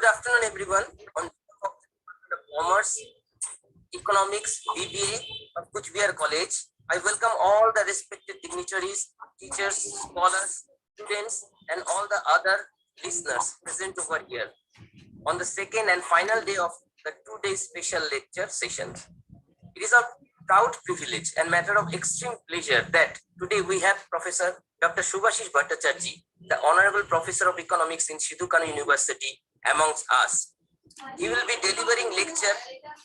Good afternoon, everyone. On behalf of the Commerce, Economics, BBA of Kuch Bihar College, I welcome all the respected dignitaries, teachers, scholars, students, and all the other listeners present over here on the second and final day of the 2-day special lecture session. It is a proud privilege and matter of extreme pleasure that today we have Professor Dr. Subhashish Bhattacharjee, the Honorable Professor of Economics in Sidhu Kanu University, amongst us. He will be delivering lecture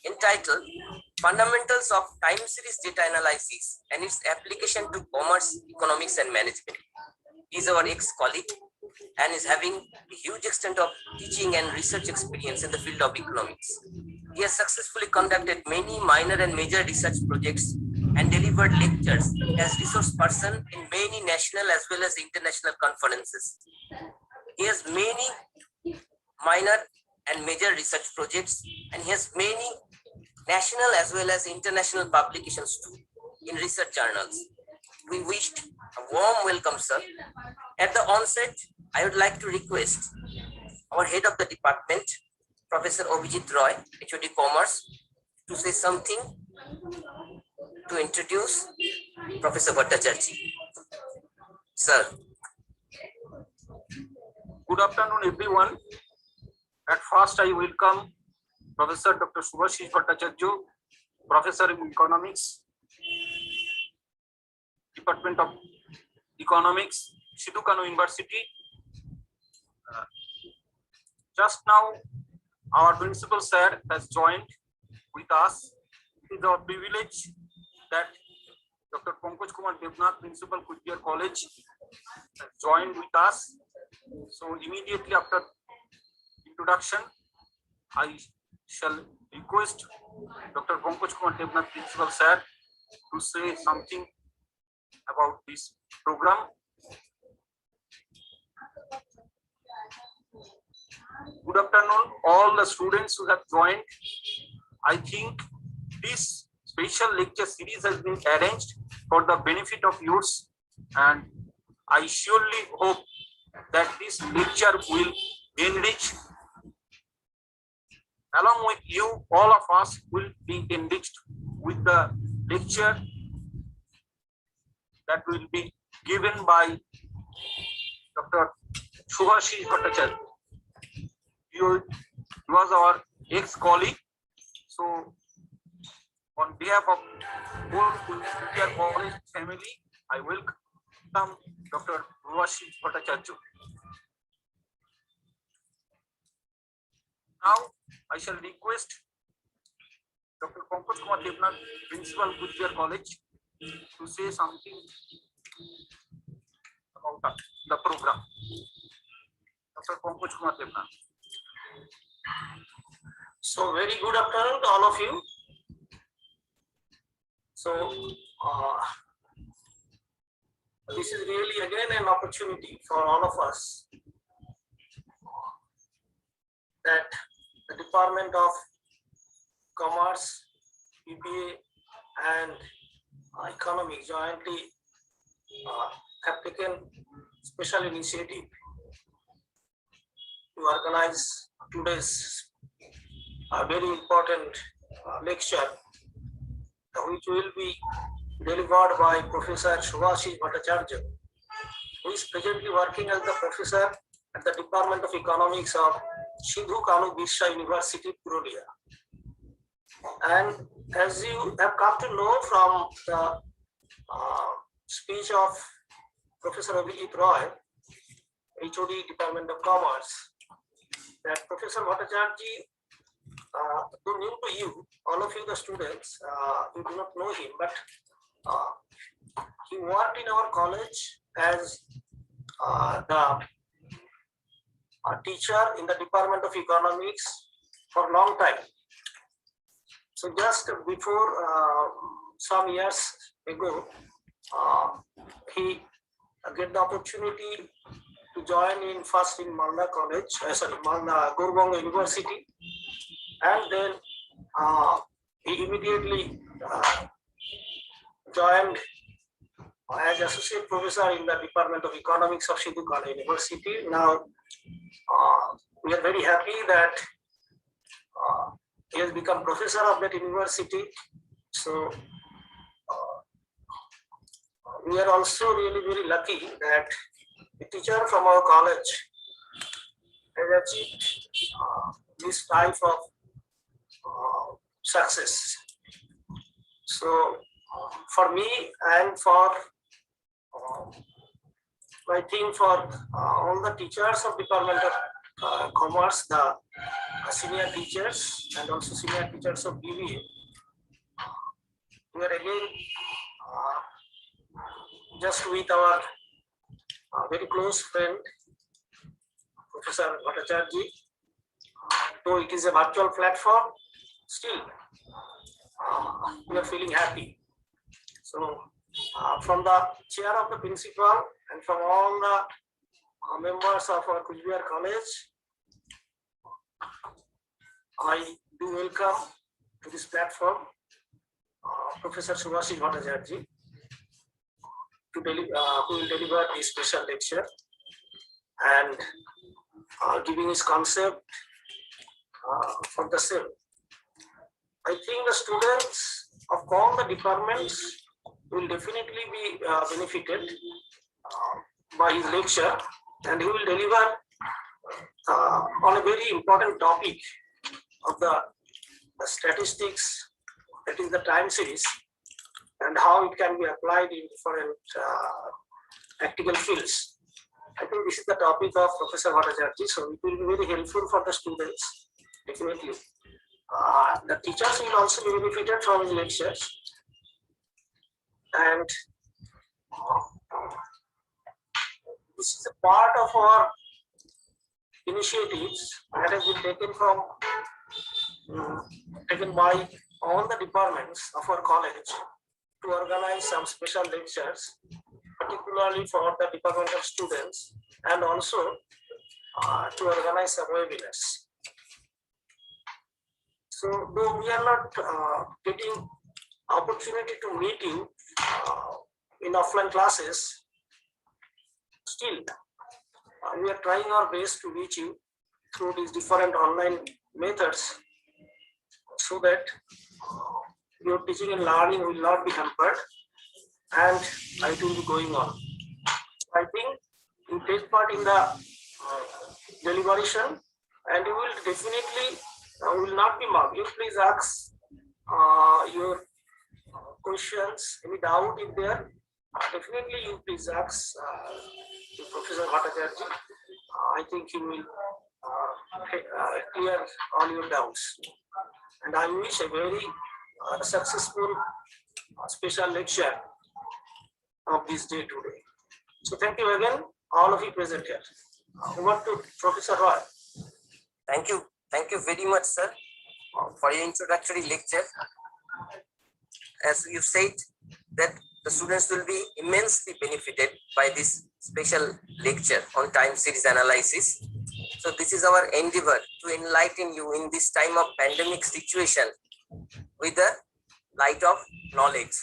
entitled Fundamentals of Time Series Data Analysis and its Application to Commerce, Economics and Management. He is our ex-colleague and is having a huge extent of teaching and research experience in the field of economics. He has successfully conducted many minor and major research projects and delivered lectures as resource person in many national as well as international conferences. He has many minor and major research projects, and he has many national as well as international publications too in research journals. We wished a warm welcome, sir. At the onset, I would like to request our head of the department, Professor Abhijit Roy, HOD Commerce, to say something to introduce Professor Bhattacharjee. Sir. Good afternoon, everyone. At first, I welcome Professor Dr. Subhashish Bhattacharjee, Professor in Economics, Department of Economics, Sidhu Kanu University. Just now, our principal sir has joined with us. It is our privilege that Dr. Pankaj Kumar Devnath, Principal Kuch Bihar College, has joined with us. So immediately after introduction, I shall request Dr. Pankaj Kumar Devnath, Principal Sir, to say something about this program. Good afternoon, all the students who have joined. I think this special lecture series has been arranged for the benefit of yours, and I surely hope that this lecture will enrich. Along with you, all of us will be enriched with the lecture that will be given by Dr. Subhashish Bhattacharjee. He was our ex-colleague. So, on behalf of whole Kuch Bihar College family, I welcome Dr. Subhashish Bhattacharjee. Now, I shall request Dr. Pankaj Kumar Devnath, Principal Kuch Bihar College, to say something about the program. Dr. Pankaj Kumar Devnath. So, very good afternoon to all of you. So, this is really again an opportunity for all of us that the Department of Commerce, BBA, and Economics jointly have taken special initiative to organize today's very important lecture, which will be delivered by Professor Subhashish Bhattacharjee, who is presently working as the professor at the Department of Economics of Sidhu Kanu Biswa University, Purulia. And as you have come to know from the speech of Professor Abhijit Roy, HOD Department of Commerce, that Professor Bhattacharjee, though new to you, all of you the students, you do not know him, but he worked in our college as the teacher in the Department of Economics for a long time. So just before some years ago, he get the opportunity to join in first in Malda College, Malda Gurubanga University, and then he immediately joined as associate professor in the Department of Economics of Sidhu Kanu University. Now we are very happy that he has become professor of that university. So we are also really very lucky that a teacher from our college has achieved this type of success. So for me and for I think for all the teachers of Department of Commerce, the senior teachers and also senior teachers of BBA, we are again just with our very close friend, Professor Bhattacharya. Though it is a virtual platform, still we are feeling happy. So from the chair of the principal and from all the members of our Cooch Behar College, I do welcome to this platform Professor Subhashish Bhattacharya, who will deliver this special lecture and giving his concept for the same. I think the students of all the departments will definitely be benefited by his lecture, and he will deliver on a very important topic of the statistics, that is the time series, and how it can be applied in different practical fields. I think this is the topic of Professor Bhattacharya, so it will be very helpful for the students, definitely. The teachers will also be benefited from his lectures, and this is a part of our initiatives that has been taken by all the departments of our college to organize some special lectures, particularly for the Department of Students, and also to organize some webinars. So though we are not getting opportunity to meet you in offline classes, still we are trying our best to reach you through these different online methods, so that your teaching and learning will not be hampered and it will be going on. I think you take part in the deliberation, and you will definitely will not be marked. You please ask your questions, any doubt if there, definitely you please ask to Professor Bhattacharya. I think he will clear all your doubts. And I wish a very successful special lecture of this day today. So thank you again, all of you present here. Over to Professor Roy. Thank you. Thank you very much, sir, for your introductory lecture. As you said, that the students will be immensely benefited by this special lecture on time series analysis. So this is our endeavor to enlighten you in this time of pandemic situation with the light of knowledge.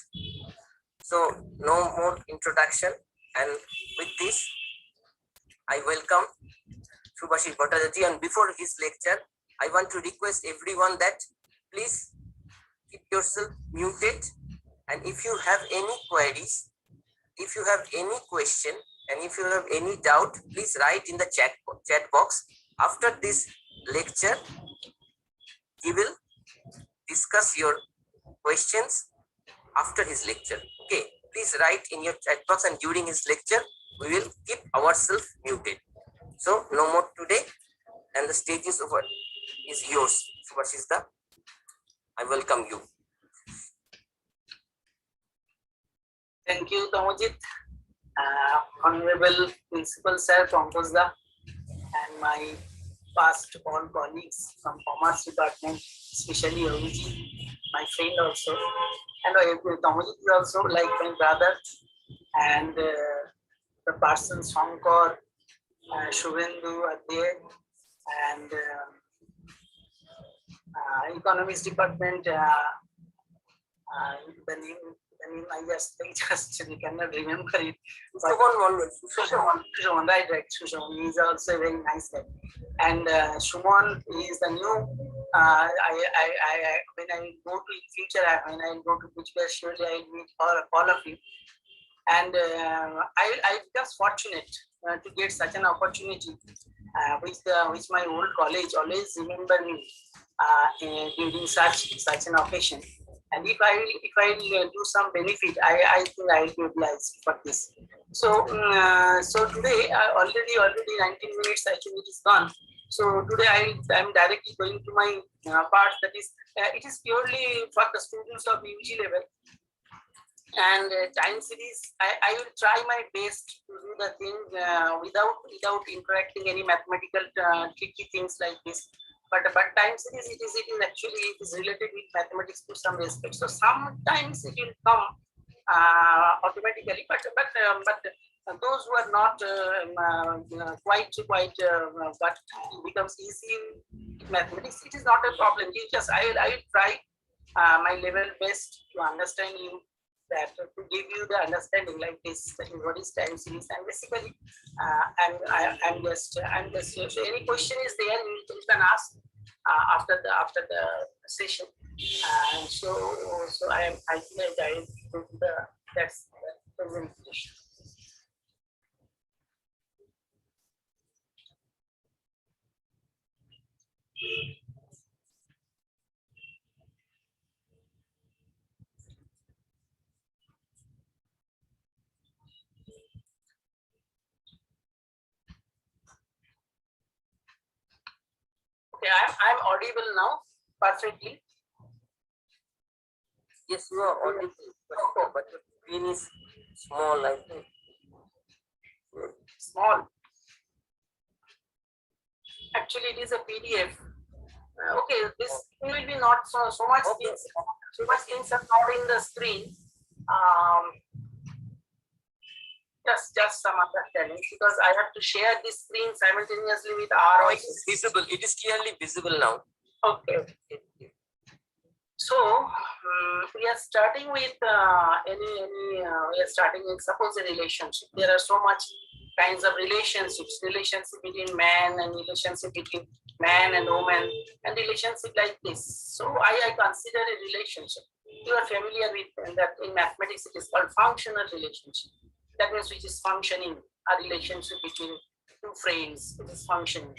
So no more introduction, and with this I welcome Subhashish Bhattacharya, and before his lecture I want to request everyone that please keep yourself muted, and if you have any queries, if you have any question, and if you have any doubt, please write in the chat box. After this lecture, he will discuss your questions after his lecture. Okay, please write in your chat box, and during his lecture, we will keep ourselves muted. So no more today, and the stage is over. Is yours, Subhashish. I welcome you. Thank you, Tamojit. Honorable Principal Sir Pankaj da, and my past all colleagues from Commerce Department, especially Abhijit, my friend also, and Tamojit is also like my brother, and the persons Shankar, Shubhendu are there, and Economics Department, the name I mean, I cannot remember it. Sushomon Mondal. Sushomon, right. Sushomon is also a very nice guy. And Shumon is the new. When I go to in future, when I go to Kuchbehar, surely I will meet all of you. And I just fortunate to get such an opportunity, which my old college always remember me during such an occasion. And if I do some benefit, I think I will be obliged for this. So so today already 19 minutes actually it is gone. So today I am directly going to my part, that is it is purely for the students of UG level. And time series, I will try my best to do the thing without interacting any mathematical tricky things like this. But time series, it is related with mathematics to some respect. So sometimes it will come automatically, but those who are not quite but it becomes easy in mathematics, it is not a problem. You just I will try my level best to understand you, that to give you the understanding like this, that is what is time series. And basically I'm just so any question is there, you can ask after the session. So I think I will go to that's the presentation. Okay, I'm audible now perfectly. Yes, you are audible, but the screen is small, like Small. Actually, it is a PDF. Okay, this will be not so much. Okay. So much things are not in the screen. Just some understanding, because I have to share this screen simultaneously with ROI. It is visible. It is clearly visible now. Okay. So we are starting with we are starting with, suppose, a relationship. There are so much kinds of relationships: relationship between man, and relationship between man and woman, and relationship like this. So I consider a relationship. You are familiar with that in mathematics. It is called functional relationship. That means which is functioning, a relationship between two frames. It is functioning.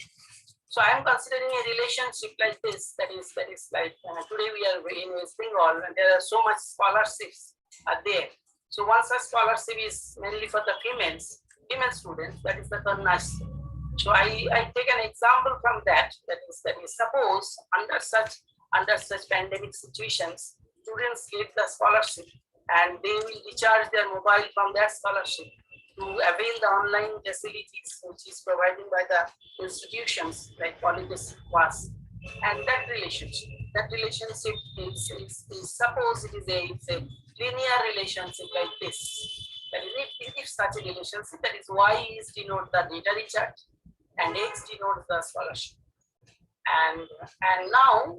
So I am considering a relationship like this. That is like today we are in West Bengal, and there are so much scholarships are there. So one such scholarship is mainly for the female students. That is the Karnash. So I take an example from that. That is suppose under such pandemic situations, students get the scholarship, and they will recharge their mobile from that scholarship to avail the online facilities which is provided by the institutions like colleges, was. And that relationship is suppose it is a linear relationship like this. That is, if such a relationship, that is Y is denote the data recharge and X denotes the scholarship. And now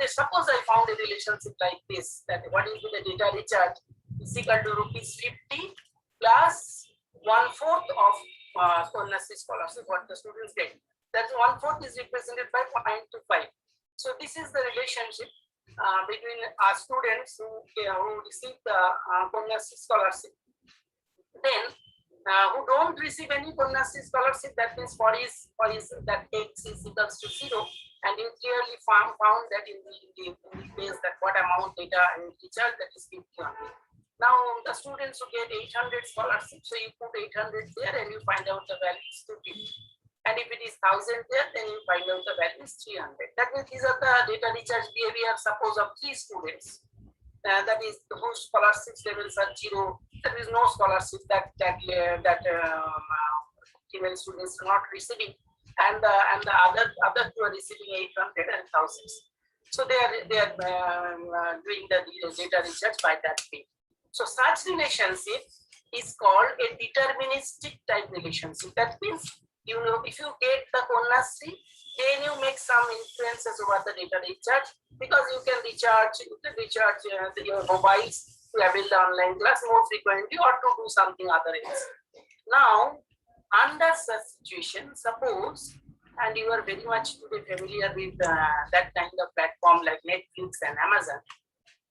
suppose I found a relationship like this, that what is the data recharge is equal to ₹50 plus 1/4 of Konyashi scholarship, what the students get. That 1/4 is represented by 0.25. So this is the relationship between students who receive the Konyashi scholarship. Then who don't receive any Konyashi scholarship, that means for his that X is equals to 0, and you clearly found that in the place that what amount data and recharge, that is 50 only. Now the students who get 800 scholarships, so you put 800 there and you find out the value is 250. And if it is 1000 there, then you find out the value is 300. That means these are the data recharge behavior, suppose, of 3 students. That is whose scholarship levels are 0. There is no scholarship that female students are not receiving, and the other two are receiving 800 and 1000. So they are doing the data recharge by that way. So such relationship is called a deterministic type relationship. That means, if you get the Konyashi, then you make some inferences over the data recharge, because you can recharge your mobiles to avail the online class more frequently or to do something other else. Now, under such situation, suppose, and you are very much familiar with that kind of platform like Netflix and Amazon,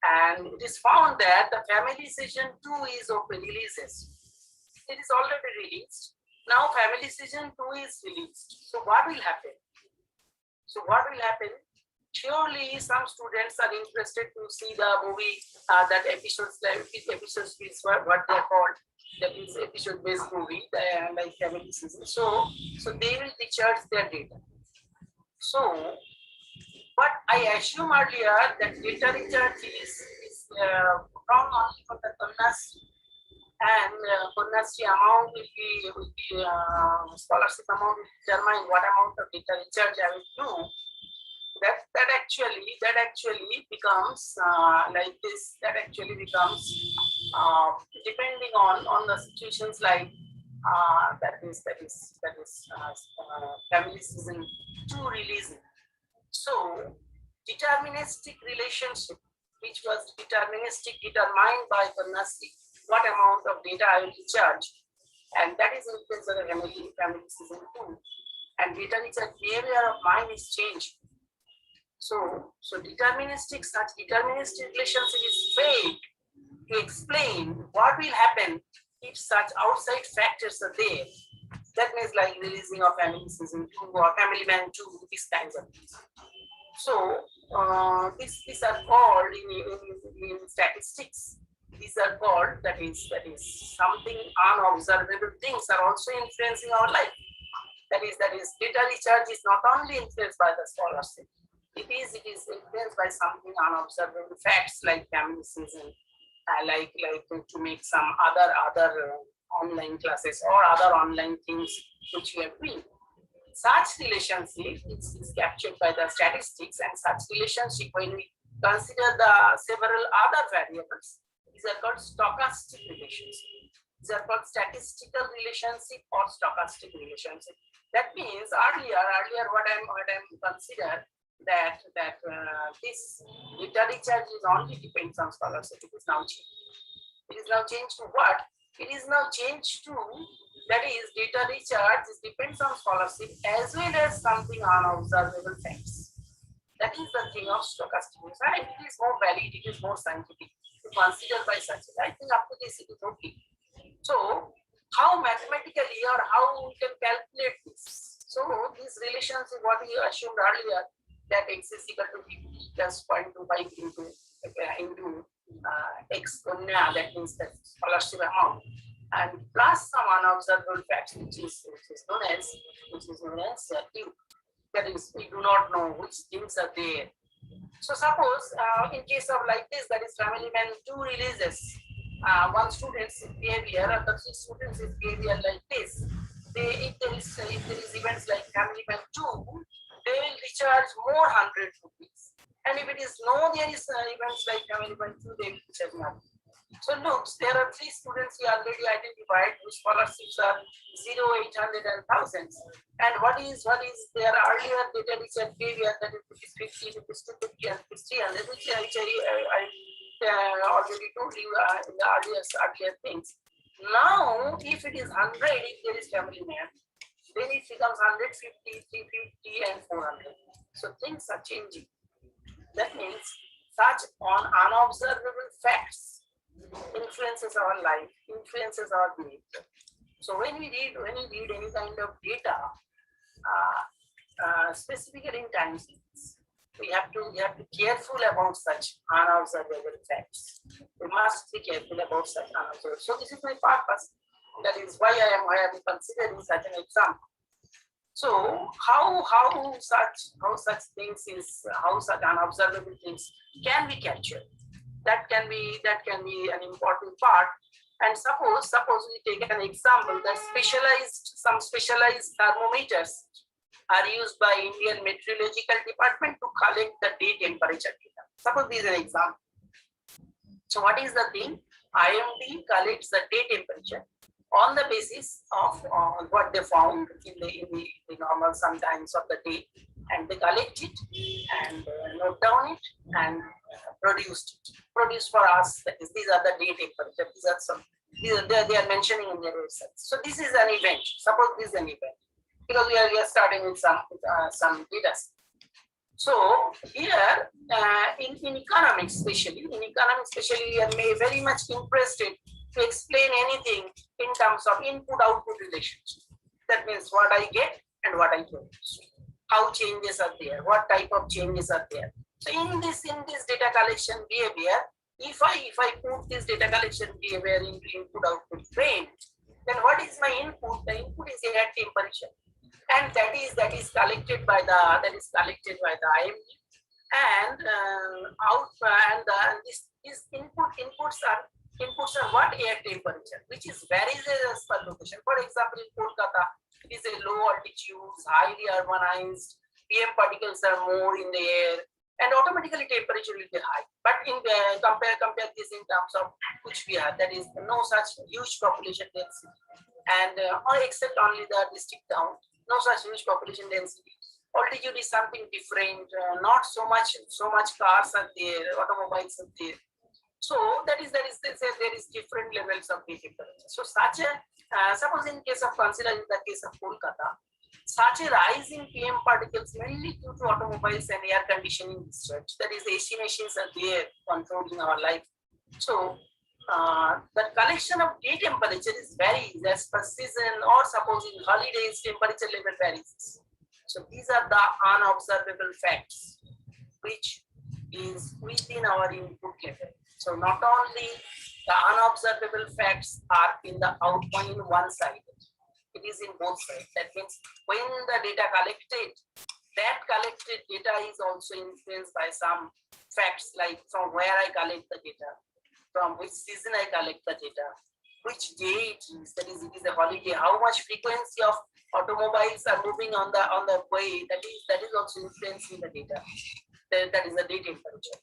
and it is found that the Family Season 2 is open releases. It is already released. Now Family Season 2 is released. So what will happen? Surely some students are interested to see the movie, that episodes is what they are called. That is episode-based movie, like Family Season. So they will recharge their data. So, but I assume earlier that data recharge is from only for the Kanyasri, and Kanyasri amount will be scholarship amount will determine what amount of data recharge I will do. That actually becomes like this. That actually becomes depending on the situations like that is Family Season 2 releasing. So deterministic relationship, which was determined by Kanyasri, what amount of data I will recharge, and that is influenced by the Family Season 2. And data recharge behavior of mine is changed. So such deterministic relationship is vague to explain what will happen if such outside factors are there. That means like releasing of Family Season 2 or Family Man 2, these kinds of things. So these are called in statistics. These are called that is something unobservable things are also influencing our life. That is data recharge is not only influenced by the scholarship. It is influenced by something unobservable facts like Family Season, like to make some other online classes or other online things which you have been. Such relationship is captured by the statistics, and such relationship, when we consider the several other variables, these are called stochastic relationship. These are called statistical relationship or stochastic relationship. That means earlier what I'm considered that this data recharge is only depends on scholarship. It is now changed. It is now changed to what? It is now changed to, that is, data recharge is depends on scholarship as well as something unobservable facts. That is the thing of stochastic. Right? It is more valid. It is more scientific to consider by such. I think up to this it is okay. So how mathematically or how we can calculate this? So this relationship, what we assumed earlier, that x is equal to 50 plus 0.25 into x gunya, that means the scholarship amount, and plus some unobservable facts, which is known as Q. That is, we do not know which things are there. So suppose in case of like this, that is Family Man 2 releases one student's behavior, or the three students' behavior like this. If there is events like Family Man 2, they will recharge more 100 rupees. And if it is there is events like Family Man 2, they will recharge more. So look, there are three students we already identified whose scholarships are 0, 800, and thousands. And what is their earlier data recharge behavior, that is 50, 250, and 300, which I already told you in the earlier things. Now, if it is 100, if there is Family Man, then it becomes 150, 350, and 400. So things are changing. That means such unobservable facts influences our life, influences our behavior. So when we read any kind of data, specifically in time series, we have to be careful about such unobservable facts. We must be careful about such unobservable. So this is my purpose. That is why I am considering such an example. So how such unobservable things can be captured? That can be an important part. And suppose we take an example that some specialized thermometers are used by Indian Meteorological Department to collect the day temperature data. Suppose this is an example. So what is the thing? IMD collects the day temperature on the basis of what they found in the normal sometimes of the day, and they collect it and note down it and produced it. Produce for us, that is, these are the day temperature, these are some, they are mentioning in their website. So this is an event. Suppose this is an event, because we are starting with some data. So here in economics, especially we are very much interested to explain anything in terms of input-output relationship. That means what I get and what I produce. How changes are there? What type of changes are there? So in this data collection behavior, if I put this data collection behavior into input-output frame, then what is my input? The input is air temperature, and that is collected by the IMD, and these inputs are what? Air temperature, which is varies as per location. For example, in Kolkata, it is a low altitude, highly urbanized, PM particles are more in the air, and automatically temperature will be high. But in compare this in terms of Kuch Bihar, that is no such huge population density, and except only the district town, no such huge population density. Altitude is something different. Not so much cars are there, automobiles are there. So there is different levels of temperature. So such a suppose in case of considering the case of Kolkata, such a rise in PM particles mainly due to automobiles and air conditioning discharge. That is, AC machines are there controlling our life. So the collection of day temperature is varies as per season, or suppose in holidays temperature level varies. So these are the unobservable facts which is within our input level. So not only the unobservable facts are in the outgoing one side, it is in both sides. That means when the data collected, that collected data is also influenced by some facts, like from where I collect the data, from which season I collect the data, which day it is, that is, it is a holiday, how much frequency of automobiles are moving on the way, that is also influencing the data. That is the day temperature.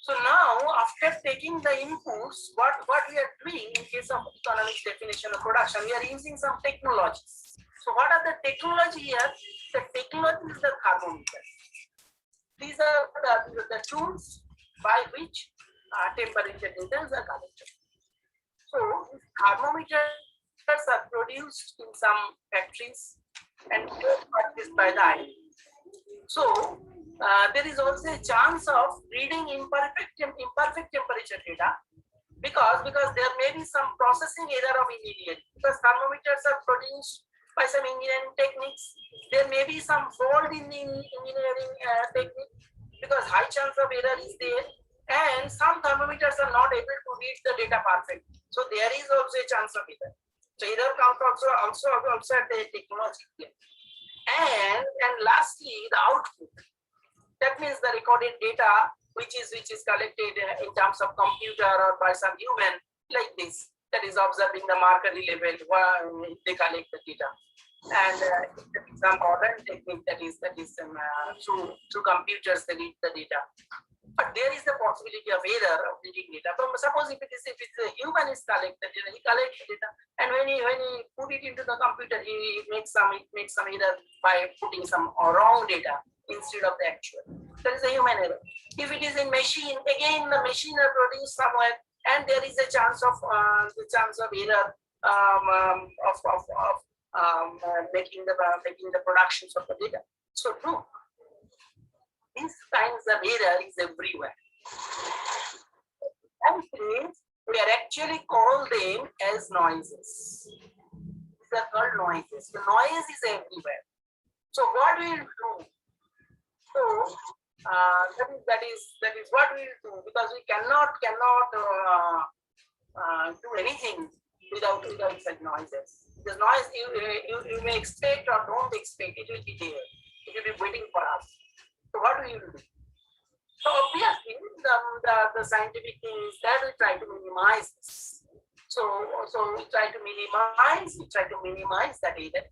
So now, after taking the inputs, what we are doing in case of economics definition of production, we are using some technologies. So what are the technology here? The technology is the thermometer. These are the tools by which temperature data are collected. So thermometers are produced in some factories and purchased by the IMD. So there is also a chance of reading imperfect temperature data because there may be some processing error of engineering, because thermometers are produced by some engineering techniques. There may be some fault in the engineering technique because high chance of error is there, and some thermometers are not able to read the data perfectly. So there is also a chance of error. So error comes also at the technology. And lastly, the output. That means the recorded data which is collected in terms of computer or by some human, like this, that is observing the marker level while they collect the data. And some modern technique that is through computers they read the data. But there is the possibility of error of reading data. But suppose if it is a human is collected, he collects data, and when he put it into the computer, he makes some error by putting some wrong data instead of the actual. There is a human error. If it is in machine, again the machine are produced somewhere, and there is a chance of error making the productions of the data. So no, these kinds of error is everywhere. And we are actually call them as noises. These are called noises. The noise is everywhere. So what we will do? So that is what we will do, because we cannot do anything without such noises. Because noise you may expect or don't expect, it will be there. It will be waiting for us. So what we will do? So obviously the scientific thing is that we try to minimize this. So we try to minimize that data.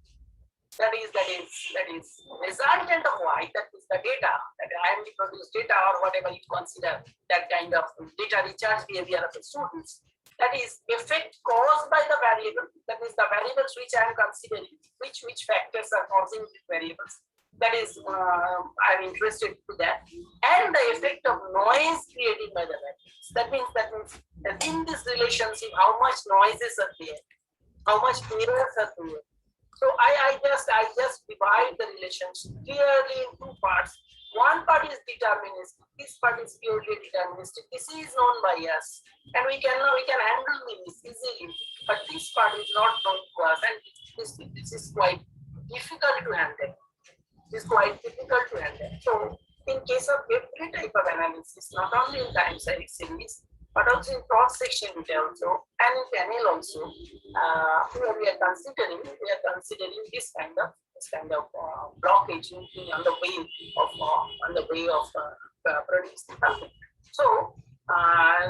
That is resultant of why, that is the data, that IMD produced data or whatever you consider that kind of data recharge behavior of the students. That is effect caused by the variable, that is the variables which I am considering, which factors are causing these variables. that is, I'm interested to that, and the effect of noise created by the matrix. That means that in this relationship, how much noises are there, how much errors are there. So I just divide the relationship clearly in two parts. One part is deterministic. This part is purely deterministic. This is known by us, and we can handle this easily. But this part is not known to us, and this is quite difficult to handle. Is quite difficult to handle. So, in case of every type of analysis, not only in time series, but also in cross section data also, and in panel also, we are considering this kind of blockage on the way of producing something. So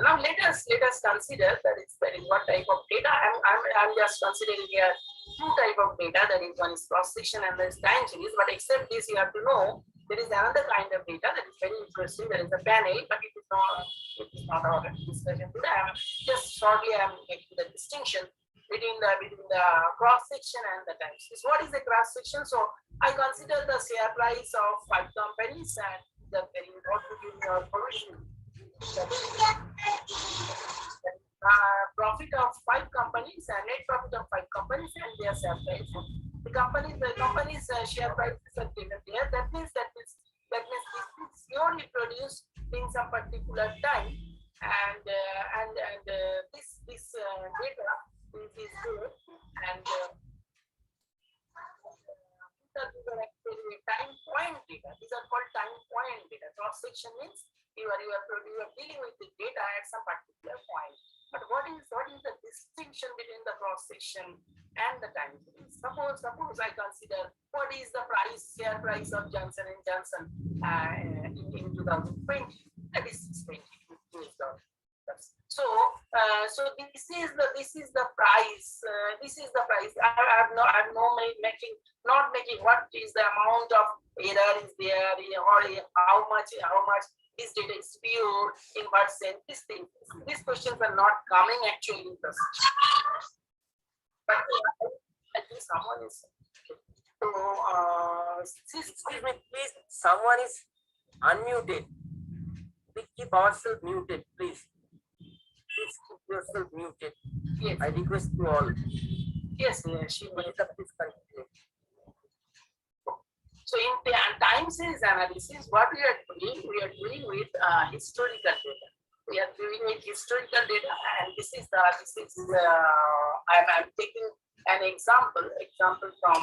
now let us consider that is what type of data. I'm just considering here two type of data, that is one is cross section and there is time series. But except this, you have to know there is another kind of data that is very interesting. There is a panel, but it is not our discussion today. Just shortly I'm making the distinction between the cross section and the time series. What is the cross section? So I consider the share price of 5 companies and the very important to give your permission. Profit of 5 companies and net profit of 5 companies and their share price. The company's share prices are given here. That means this is purely produced in some particular time, and this data is good, and these are actually time point data. These are called time point data. Cross section means you are dealing with the data at some particular point. But what is the distinction between the cross section and the time series? Suppose I consider what is the share price of Johnson and Johnson in 2020. That is $20. So this is the price. This is the price. I'm not making what is the amount of error is there, or how much this data is pure, in what sense. These questions are not coming actually in the session. But I think someone is. So Excuse me, please. Someone is unmuted. We keep ourselves muted, please. Please keep yourself muted. yes, I request you all. yes, she will. Please continue. So in time series analysis, what we are doing with historical data. We are doing with historical data, and I'm taking an example from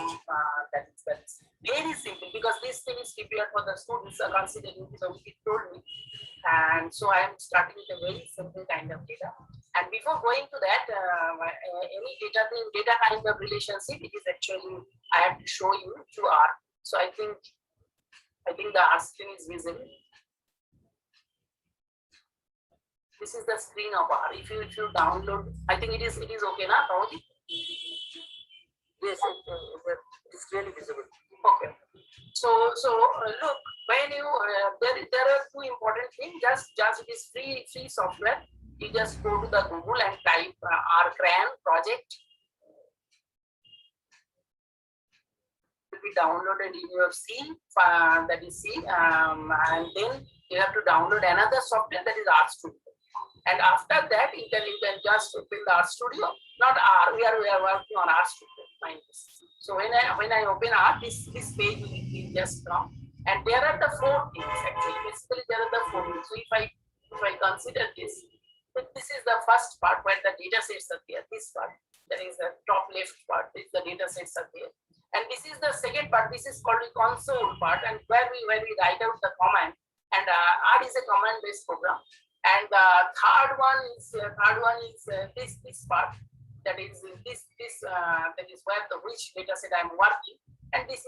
that is very simple, because this thing is prepared for the students are considering, so it told me, and so I am starting with a very simple kind of data. And before going to that, any data kind of relationship, it is actually I have to show you through R. So I think the R screen is visible. This is the screen of R. If you download, I think it is okay now, Pawaji? Yes, it is clearly visible. Okay. So look, when you there are two important things. Just it is free software. You just go to the Google and type RCRAN project. It will be downloaded in your C, that is C, and then you have to download another software, that is RStudio. And after that, you can just open the RStudio. Not R. We are working on RStudio. Mind this. So when I open R, this page will just come, and there are the 4 things actually. Basically, there are the 4 things. So if I consider this is the first part where the data sets are there. This part, that is the top left part, is the data sets are there. And this is the second part. This is called the console part, and where we write out the command. And R is a command-based program. And the third one is this part. That is that is where which data set I'm working. And this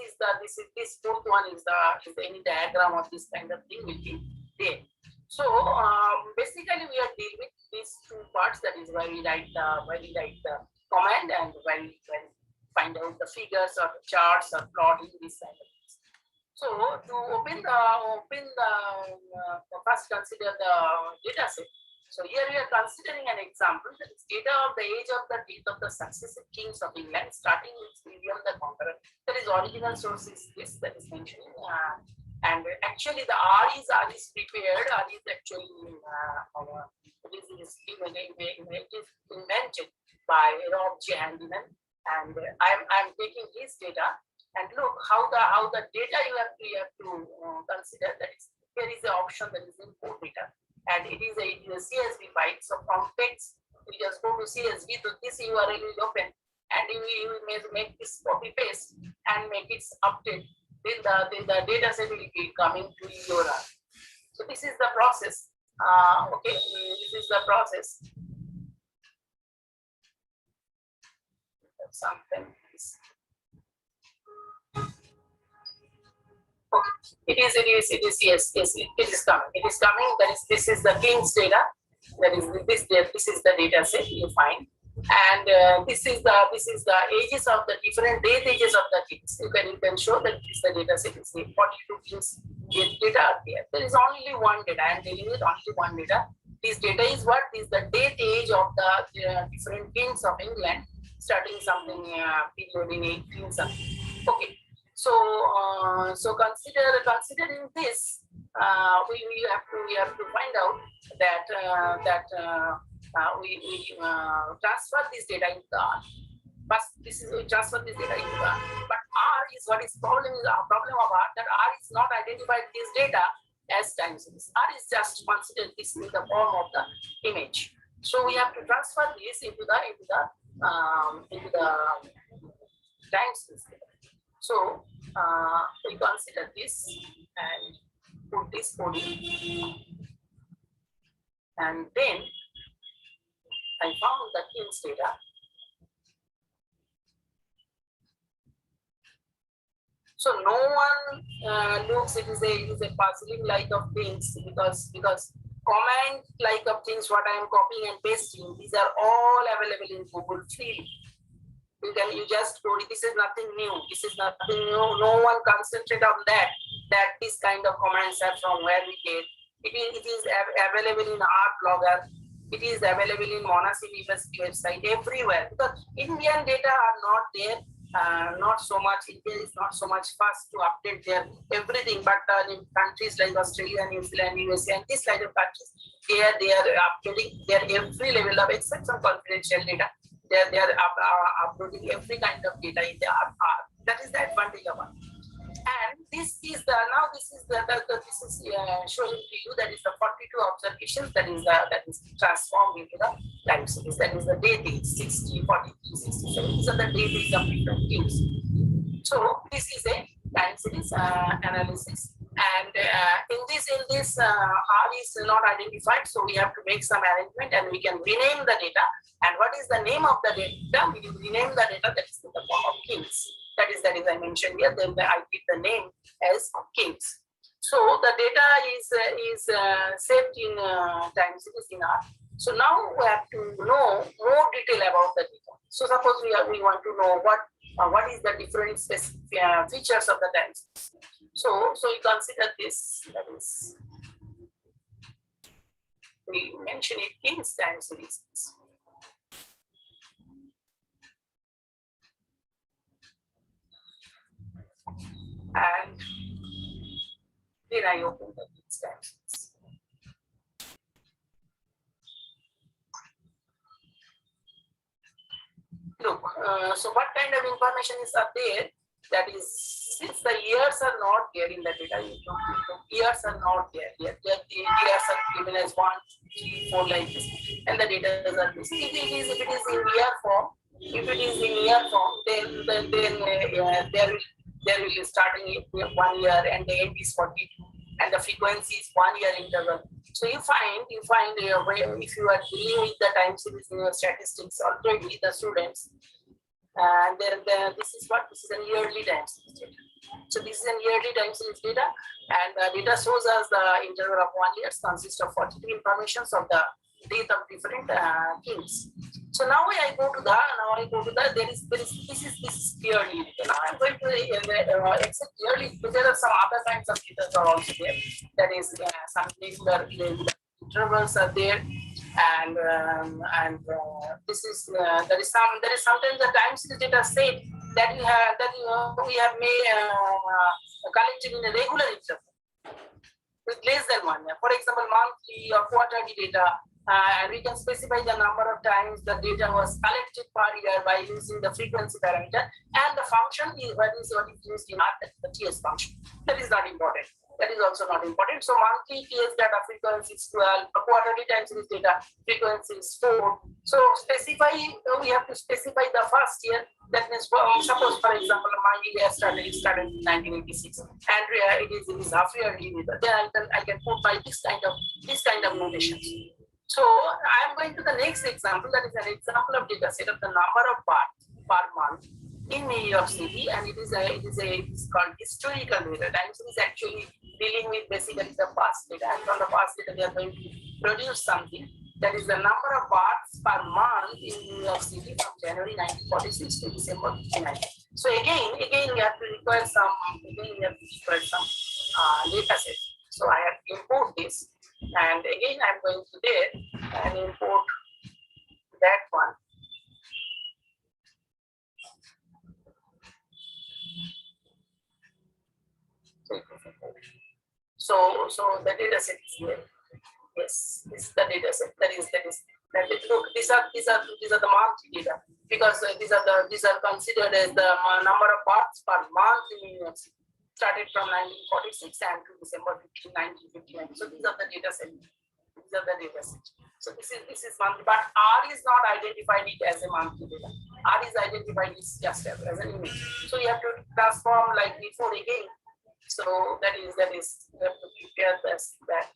fourth one is any diagram of this kind of thing will be there. So basically we are dealing with these 2 parts. That is where we write the command, and when we find out the figures or the charts or plotting this kind of things. So to open the first consider the data set. So here we are considering an example that is data of the age of the death of the successive kings of England, starting with William the Conqueror. That is original source is this that is mentioned. And actually the R is prepared. R is actually it is invented by Rob J. Handyman, and I'm taking his data and look how the data you have to consider. That is, here is the option that is import data. And it is a CSV file. So from text, you just go to CSV. So this URL will open, and you will make this copy paste and make it update. Then the data set will be coming to your. So this is the process. Okay, this is the process. Something. It is, yes, it is coming. It is coming. That is, this is the king's data. That is this is the data set you find, and this is the ages of the different date ages of the kings. You can show that this is the data set. It's 42 kings data are there. There is only one data. I am dealing with only one data. This data is what is the date age of the different kings of England, starting something period in 18 something. Okay. So, considering this, we have to find out that we transfer this data into the R. First, we transfer this data into the R. But R is what is problem of R, that R is not identified this data as time series. R is just considered this in the form of the image. So we have to transfer this into the time series. So we consider this and put this code in, and then I found the king's data. So no one looks. It is a puzzling like of things because comment like of things what I am copying and pasting. These are all available in Google freely. You just go. This is nothing new. This is nothing new. No one concentrate on that this kind of comments are from where we get. It is available in our blogger. It is available in Monash University website everywhere, because Indian data are not there. Not so much. India is not so much fast to update their everything, but in countries like Australia, New Zealand, USA, and this kind of countries, they are updating their every level of, except some confidential data. They are uploading every kind of data in the R. That is the advantage of R. And this is showing to you that is the 42 observations that is transformed into the time series. That is the date age 60, 43, 67. These are the date age of different things. So this is a time series analysis. And in this R is not identified, so we have to make some arrangement and we can rename the data. And what is the name of the data? We will rename the data that is in the form of kings. That is I mentioned here. Then I give the name as kings. So the data is saved in time series in R. So now we have to know more detail about the data. So suppose we want to know what is the different specific features of the time series. So you consider this, that is, we mention it in time series. And then I open the time series. Look, so what kind of information is up there? That is, since the years are not there in the data, years are not there. The years are given as 1, 2, 3, 4 like this, and the data are this. If it is in year form, then there will be starting with 1 year and the end is 42, and the frequency is 1 year interval. So you find where if you are dealing with the time series in your statistics already, the students, and then this is an yearly time series data. So this is an yearly time series data, and the data shows us the interval of 1 year consists of 42 informations of the date of different kings. So now I go to this is yearly data. Now I'm going to accept yearly, but there are some other kinds of data are also there. That is some regular intervals are there, and this is there is sometimes the time series data set that we have made collected in a regular interval with less than 1 year. For example, monthly or quarterly data, and we can specify the number of times the data was collected per year by using the frequency parameter, and the function is what is used in the TS function. That is not important. That is also not important. So monthly TS data frequency is 12, quarterly time series data frequency is 4. So specify, we have to specify the first year. That means, suppose for example, my year started in 1986, and it is half yearly. Then I can put by this kind of notations. So I am going to the next example. That is an example of data set of the number of parts per month in New York City, and it is called historical data. Time series actually dealing with basically the past data, and from the past data we are going to produce something that is the number of parts per month in New York City from January 1946 to December 1990. So again we have to require some data set. So I have to import this, and again I'm going to there and import that one. So the data set is here. Yes, this is the data set. Look, these are the monthly data, because these are considered as the number of parts per month in New York City, started from 1946 and to December 1959. So these are the data set. So this is monthly, but R is not identified it as a monthly data. R is identified it just as an image. So you have to transform like before again. So that is you have to prepare that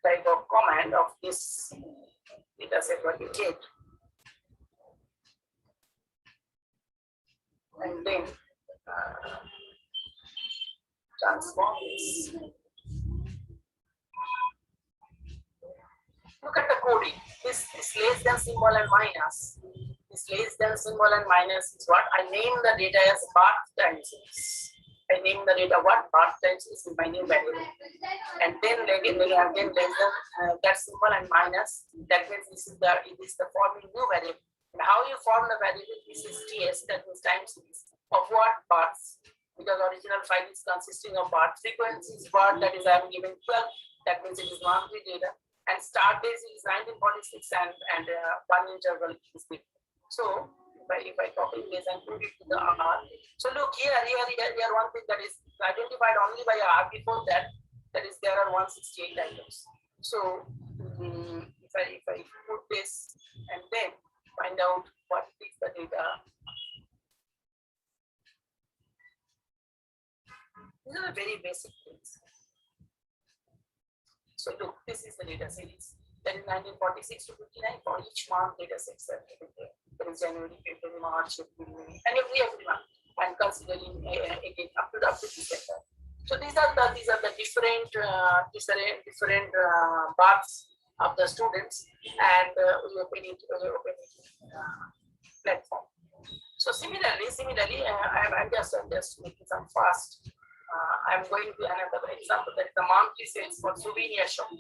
type of command of this data set what you get, and then transform this. Look at the coding. This less than symbol and minus. This less than symbol and minus is what I name the data as birth time series. I name the data what birth time series is my new variable, and then again less than that symbol and minus. That means it is the forming new variable. And how you form the variable? This is TS, that means time series of what parts, because original file is consisting of part frequencies, part, that is I am giving 12. That means it is monthly data, and start base is 1946 and one interval is big. So if I copy this and put it to the R. So look here one thing that is identified only by R. Before that is there are 168 items. So if I put this and then find out what is the data. These are the very basic things. So look, this is the data series. That is 1946 to 59 for each month data sets are given there. That is January, February, March, April, May, and every month, and considering again up to December. So these are the different parts of the students, and we open it platform. So similarly, I'm just making some fast. I'm going to another example, that is the monthly sales for souvenir shop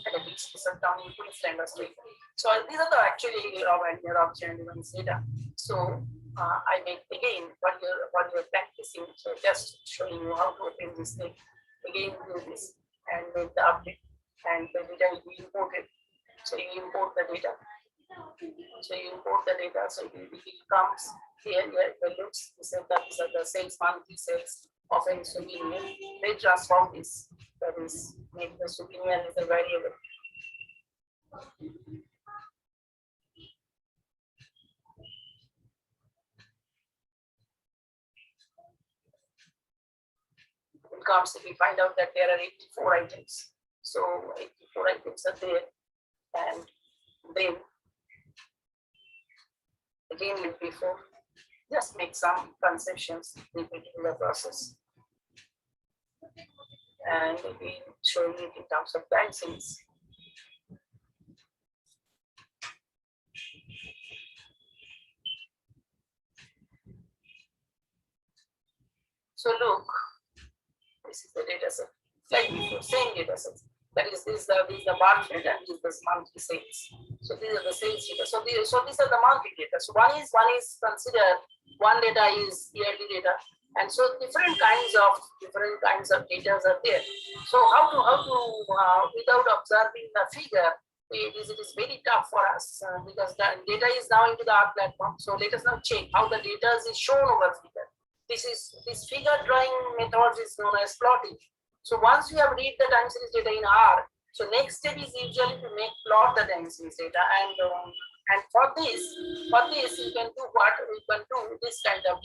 at a beach town in Queensland, Australia. So these are the actually raw genuine data. So I make again what you're practicing. So just showing you how to open this thing. Again, do this and make the update, and the data will be imported. So you import the data. So it comes here. It looks. These are the sales, monthly sales of any souvenir. They transform this. That is, make the souvenir as a variable. It comes if we find out that there are 84 items. So 84 items are there, and then again before, just make some concessions, repeating the process, and again showing it in terms of time series. So look, this is the data set, like before, same data set. That is the bar rate and this is the monthly sales. So these are the sales data. So these are the monthly data. So one is considered, one data is yearly data, and so different kinds of data are there. So how to without observing the figure, it is very tough for us because the data is now into the R platform. So let us now check how the data is shown over figure. This figure drawing method is known as plotting. So once you have read the time series data in R, so next step is usually to plot the time series data, and for this you can do what you can do this kind of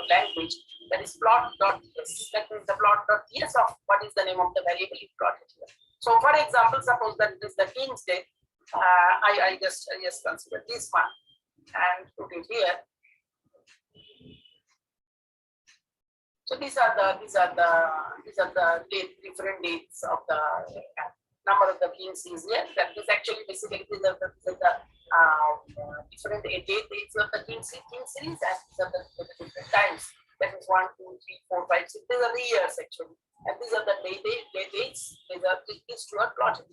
language, that is plot.ts. That means the plot.ts of what is the name of the variable you plotted here. So for example, suppose that it is the King's Day. I just consider this one and put it here. So these are the different dates of the number of the kings is here. That is actually basically the different dates of the king series, and these are the different times. That is 1, 2, 3, 4, 5, 6. These are the years actually, and these are the dates. These two are plotted.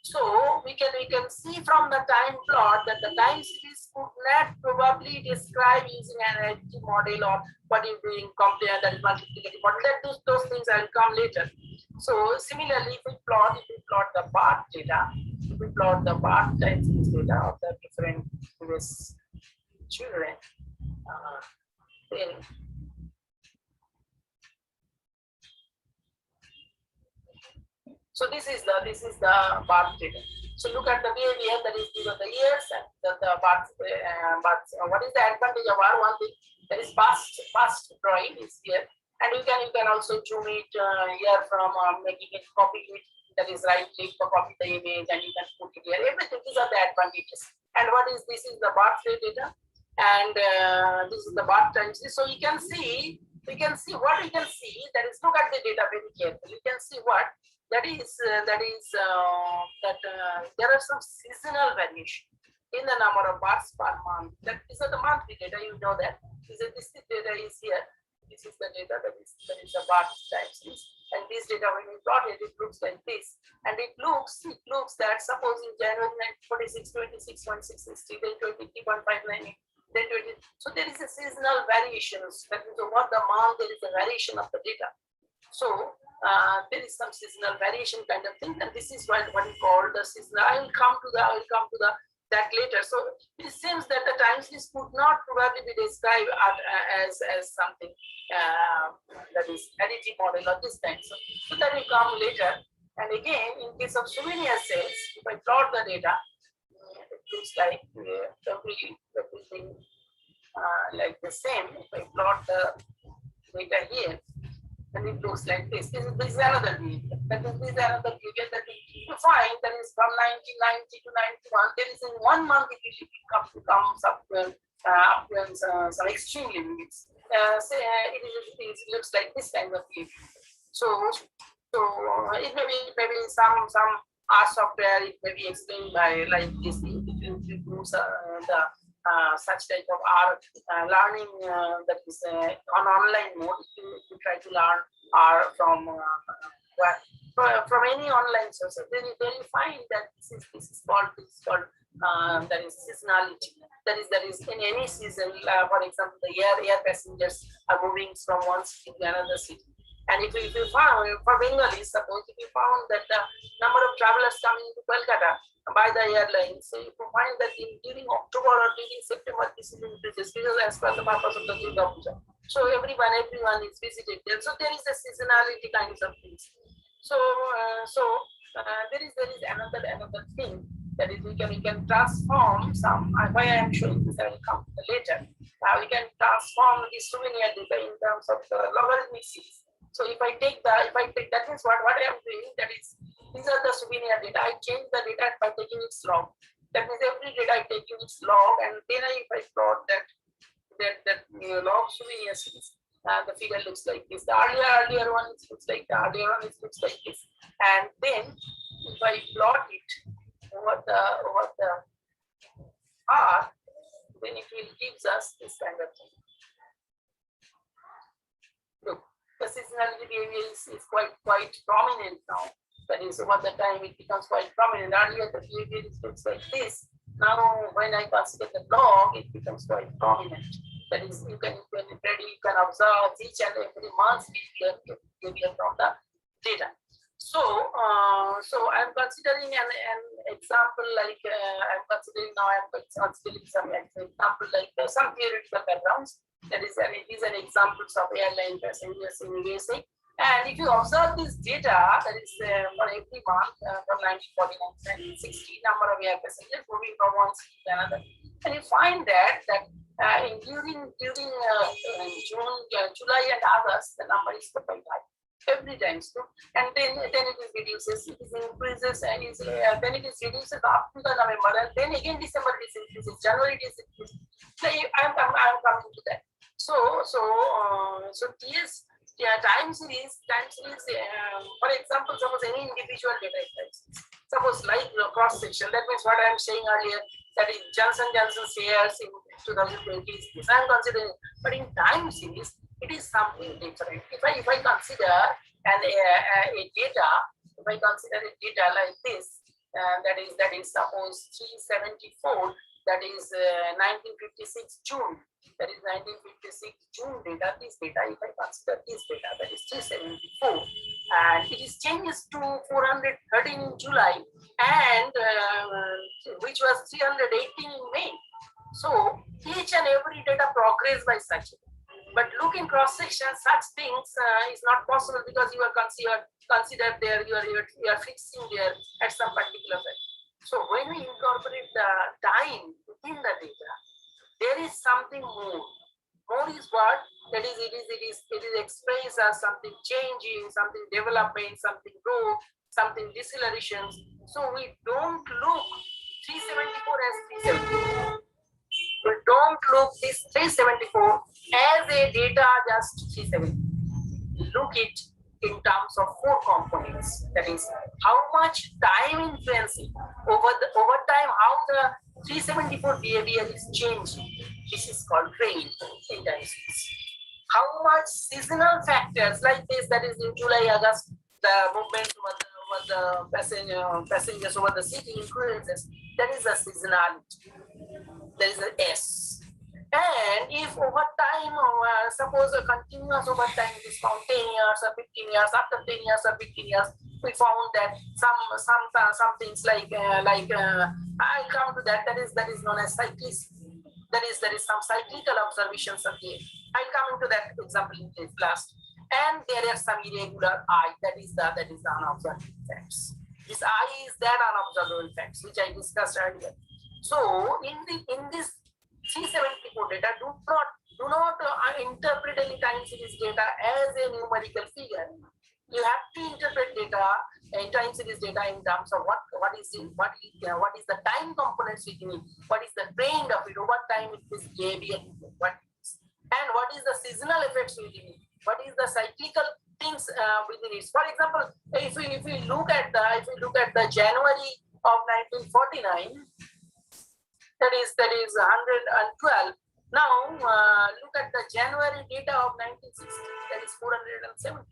So we can see from the time plot that the time series could not probably describe using an arithmetic model or what is doing compare, that is multiplicative model. That those things will come later. So similarly, if we plot the path data, if we plot the path time series data of the different US children, then so this is the path data. So look at the behavior, that is these are the years and the path. What is the advantage of R? One thing, that is past drawing is here, and you can also zoom it here from making it, copy it. That is right click for copy the image, and you can put it here. Everything, these are the advantages. And what is this? Is the birth rate data, and this is the birth time series. So you can see, what we can see. That is, look at the data very carefully. You can see what. That there are some seasonal variation in the number of births per month. These are the monthly data. You know that this data is here. This is the data that is the birth time series. And this data, when you plot it, it looks like this. And it looks that suppose in January 1946, 26.660, then 23.598, then 20. So there is a seasonal variations. That means over the month there is a variation of the data. So there is some seasonal variation kind of thing, and this is what is called the seasonal. I will come to that later. So it seems that the time series could not probably be described as something that is additive model of this kind. So that will come later. And again, in case of souvenir sales, if I plot the data, it looks like everything like the same. If I plot the data here, and it looks like this. This is another behavior. This is another behavior that you find that is from 1990 to 91. There is in 1 month it will come some extreme limits. It looks like this kind of behavior. So it may be some R software. It may be explained by like this. It includes such type of R learning that is on online mode. You try to learn R from any online source, then you find that this is called that is seasonality. That is in any season. For example, the air passengers are moving from one city to another city. And if you found, for Bengali, suppose if you found that the number of travelers coming to Kolkata by the airline, so you find that during October or during September, this is increases because as per the purpose of the Durga Puja. So everyone is visited there. So there is a seasonality kinds of things. So there is another thing that is we can transform some. Why I am showing this, I will come later. We can transform the souvenir data in terms of the logarithmic series. So if I take that means what I am doing, that is these are the souvenir data. I change the data by taking its log. That means every data I take its log, and then if I plot that log souvenir series, the figure looks like this. The earlier one looks like the earlier one looks like this. And then if I plot it over the R, then it will gives us this kind of thing. Look, the seasonality behavior is quite prominent now. That is, over the time it becomes quite prominent. Earlier the behavior looks like this. Now when I consider the log, it becomes quite prominent. That is, you can observe each and every month's behavior from the data. So, I'm considering an example like I'm considering some example like some theoretical backgrounds. That is, it is an examples of airline passengers in USA. And if you observe this data, that is for every month from 1949 to 1960, number of air passengers moving from one city to another, and you find that during June, July, and August, the number is quite high every time. So, and then it is reduces, it is increases, and then it is reduces up to the November, and then again December it is increases, January it is increases. So I'm coming to that. So TS. Yeah, time series, for example, suppose any individual data is suppose like cross section, that means what I am saying earlier, that is Johnson shares in 2020 is this I am considering, but in time series, it is something different. If I consider a data, if I consider a data like this, that is suppose 374, that is 1956 June. That is 1956 June data. This data, if I consider this data, that is 374, and it is changes to 413 in July, and which was 318 in May. So each and every data progress by such. But look in cross section, such things is not possible because you are considered there. You are fixing there at some particular value. So when we incorporate the time within the data, there is something more. More is what? That is, it is expressed as something changing, something developing, something growth, something deceleration. So we don't look 374 as 374. We don't look this 374 as a data just 370. Look it in terms of 4 components. That is, how much time influencing over time, how the 374 behavior is changing. This is called trend in time series. How much seasonal factors like this, that is in July, August, the movement over the passengers over the city influences, that is the seasonality. There is a S. And if over time, suppose a continuous over time, it is from 10 years or 15 years, after 10 years or 15 years, we found that some things like I'll come to that. That is known as cyclicity. There is some cyclical observations of the. I'll come into that example in this last. And there are some irregular I. That is the unobserved effects. This I is that unobserved effects which I discussed earlier. So in this 374 data, do not interpret any time series data as a numerical figure. You have to interpret data in time series data in terms of what is the time components within it, what is the trend of it, over time it is behavior, and what is the seasonal effects within it, what is the cyclical things within it. For example, if we look at the January of 1949. That is 112. Now look at the January data of 1960. That is 470.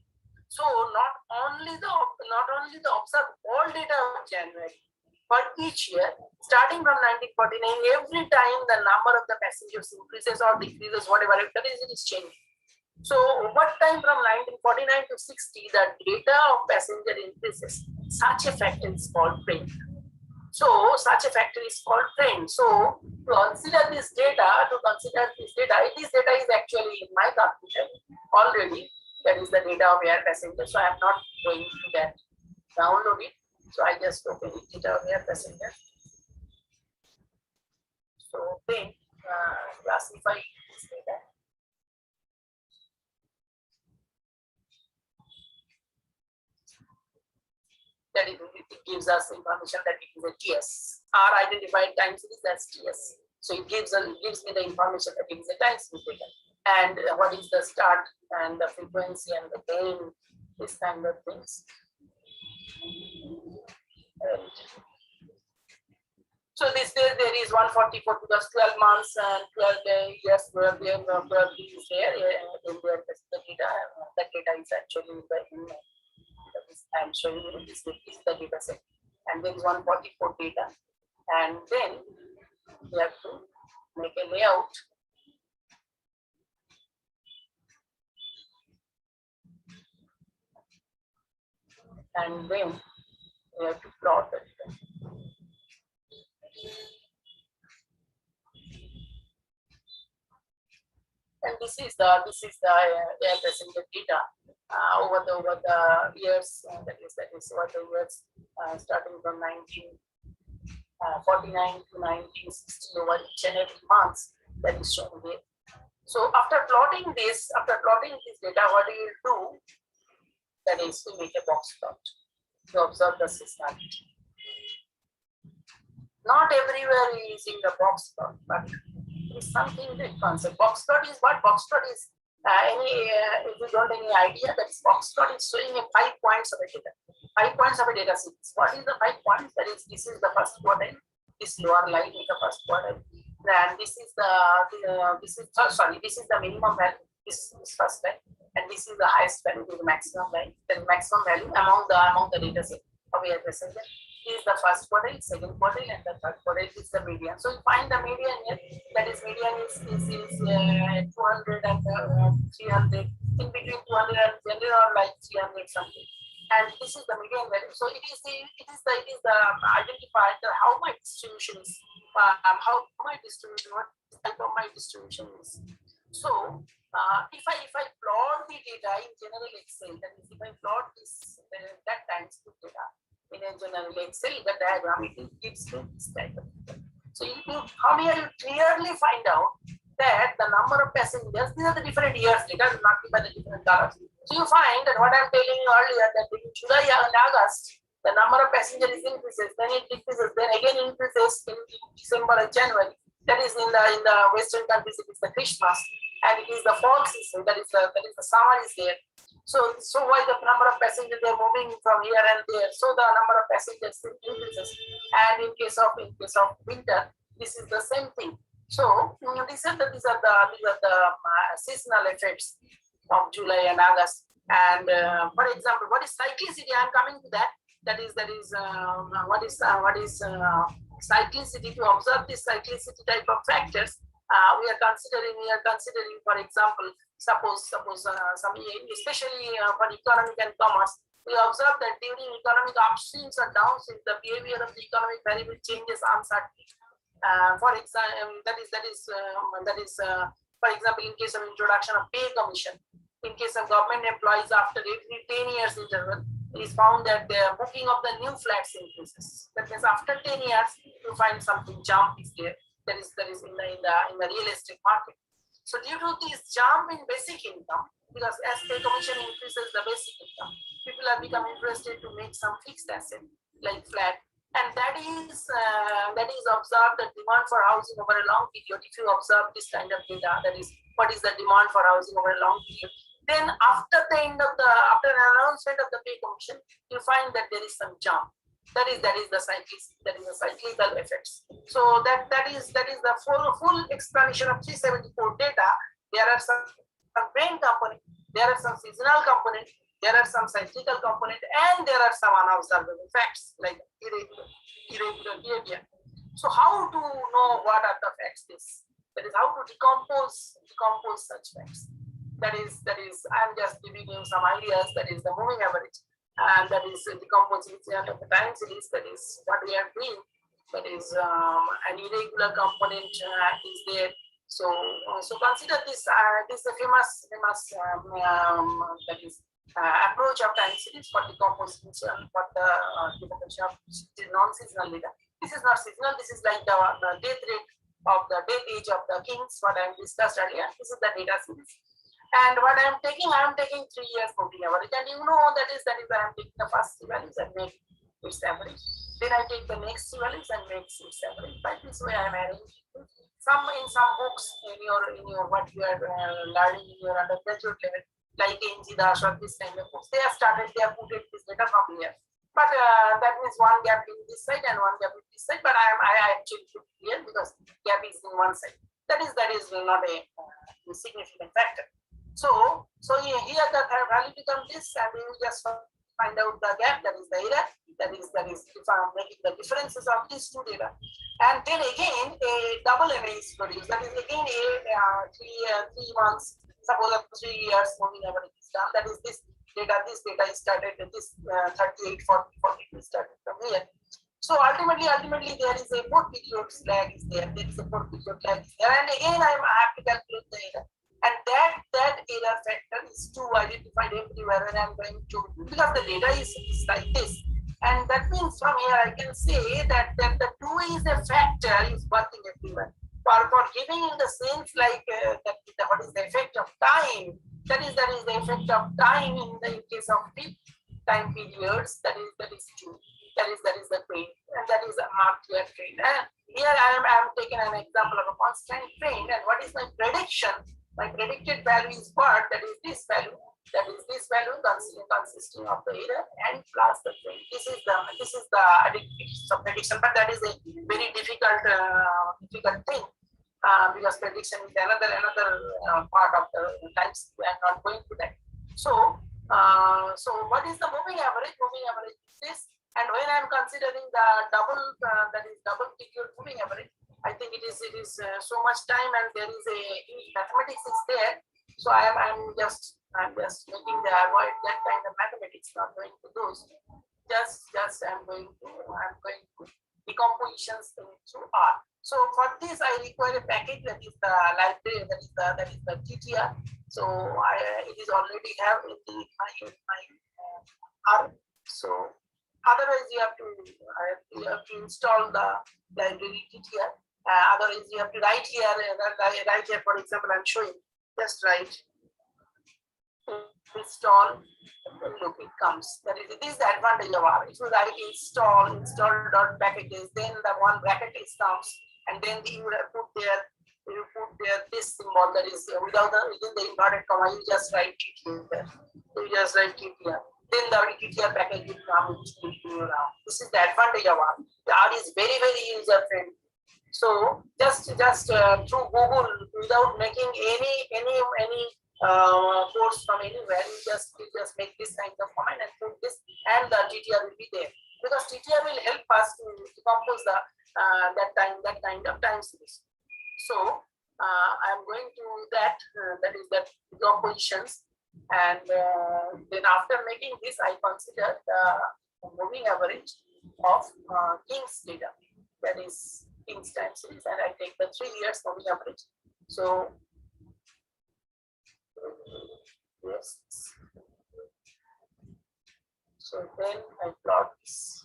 So not only the observed all data of January, but each year starting from 1949, every time the number of the passengers increases or decreases, whatever it is changing. So over time from 1949 to 60, the data of passenger increases. Such a factor is called trend. So such a factor is called trend. So to consider this data, this data is actually in my computer already. That is the data of air passengers. So I am not going to that download it. So I just open the data of air passenger. So then classify this data. That it gives us information that it is a TS. Our identified time series as TS. So it gives me the information that it is a time series data. And what is the start and the frequency and the gain, this kind of things. And so there is 144 because 12 months and 12 years where there is there in the data. That data is actually in the I am showing you this is the data set, and there is 144 data, and then we have to make a layout. And then we have to plot the data. And this is the air passenger data over the years. That is over the years starting from 1949 to 1960, over each and every month that is shown here. So after plotting this data, what we will do, that is to make a box plot to observe the seasonality. Not everywhere we are using the box plot, but it's something that concept. Box plot is what? Box plot is if you don't have any idea, that is box plot is showing a 5 points of a data. 5 points of a data series. What is the 5 points? That is, this is the first quadrant. This lower line is the first quadrant. And this is this is the minimum value. This is first line, and this is the highest value, the maximum line. The maximum value among the data set of air passenger. This is the first quadrant, second quadrant, and the third quadrant is the median. So you find the median here. That is, median is 200 and 300. In between 200 and 300, or like 300 something. And this is the median value. So it is the identifier that how my distribution is, what type of my distribution is. So if I plot the data in general Excel, that is, if I plot this that times the data in a general Excel, the diagram, it gives me this type of data. So from here you clearly find out that the number of passengers, these are the different years data marked by the different colors. So you find that what I'm telling you earlier, that between July and August, the number of passengers increases, then it decreases, then again increases in December and January. That is in the Western countries, it is the Christmas, and it is the fall season. That is the summer is there. So why the number of passengers, they are moving from here and there. So the number of passengers increases. And in case of winter, this is the same thing. So these are the seasonal effects of July and August. And for example, what is cyclicity? I am coming to that. What is cyclicity? To observe this cyclicity type of factors, we are considering, for example, suppose especially for economic and commerce, we observe that during economic upswings or downswings, the behavior of the economic variable changes uncertainly. For example, that is for example, in case of introduction of pay commission, in case of government employees, after every 10 years interval, it is found that the booking of the new flats increases. That means after 10 years, you find something jump is there. That is in the real estate market. So due to this jump in basic income, because as pay commission increases the basic income, people have become interested to make some fixed asset like flat, and that is observed the demand for housing over a long period. If you observe this kind of data, that is what is the demand for housing over a long period. Then after an announcement of the pay commission, you find that there is some jump. That is the cyclical effects. So that is the full explanation of 374 data. There are some brain component, there are some seasonal component, there are some cyclical component, and there are some unobservable facts like irregular behavior. So how to know what are the facts? That is how to decompose such facts. That is I'm just giving you some ideas. That is the moving average, and that is decomposing of the time series. That is what we are doing. That is an irregular component is there. So consider this. This is a famous that is approach of time series for decomposition for the decomposition of non-seasonal data. This is not seasonal. This is like the death rate of the death age of the kings. What I discussed earlier. This is the data series. And what I am taking 3 years moving average, and you know that is I am taking the first 3 values and make its average. Then I take the next 3 values and make its average. By this way, I am arranging in some books in your what you are learning in your undergraduate level, like NG Dash or this kind of books. They have put this data from here. But that means one gap in this side and one gap in this side. But I actually put here because gap is in one side. That is not a significant factor. So here the value becomes this, and we will just find out the gap, that is the error, that is if I'm making the differences of these two data. And then again a double MA is produced, that is again a 3 months, suppose up to 3 years moving average is done, that is this data is started, this 38, 40, 42 started from here. So ultimately there is a 4 period lag is there. There is a 4 period lag is there, and again I have to calculate the error, and that error factor is 2 identified everywhere when I'm going to, because the data is like this, and that means from here I can say that the 2 is a factor is working everywhere. For giving in the sense like what is the effect of time? That is the effect of time in the case of peak time periods. That is 2. That is the train, and that is a marked here train. And here I am taking an example of a constant train, and what is my prediction? My predicted value is what? That is this value. That is this value consisting of the error and plus the train. This is the identification of prediction, but that is a very difficult thing. Because prediction is another part of the times. We are not going to that. So what is the moving average? Moving average is this. And when I am considering the double, that is double period moving average, I think it is so much time, and there is a mathematics is there. So I'm just making the avoid that kind of mathematics, not going to those. I'm going to decompositions through R. So for this I require a package, that is the library, that is the TTR. So it is already have in my R. So otherwise you have to install the library TTR. Otherwise you have to write here. For example, I'm showing. Just write install. Look, it comes. This is the advantage of R. If you write install dot packages, then the one bracket is comes, and then you put there this symbol, that is within the inverted comma. You just write TTR. You just write TTR. Then the TTR package will come around. This is the advantage of R. The R is very, very user friendly. So just through Google, without making any course from anywhere, you just make this kind of command and put this, and the TTR will be there, because TTR will help us to decompose the that kind of time series. So I'm going to that is the decompositions, and then after making this, I consider the moving average of King's data, that is King's time series, and I take the 3 years moving average. So yes. So then I plot this.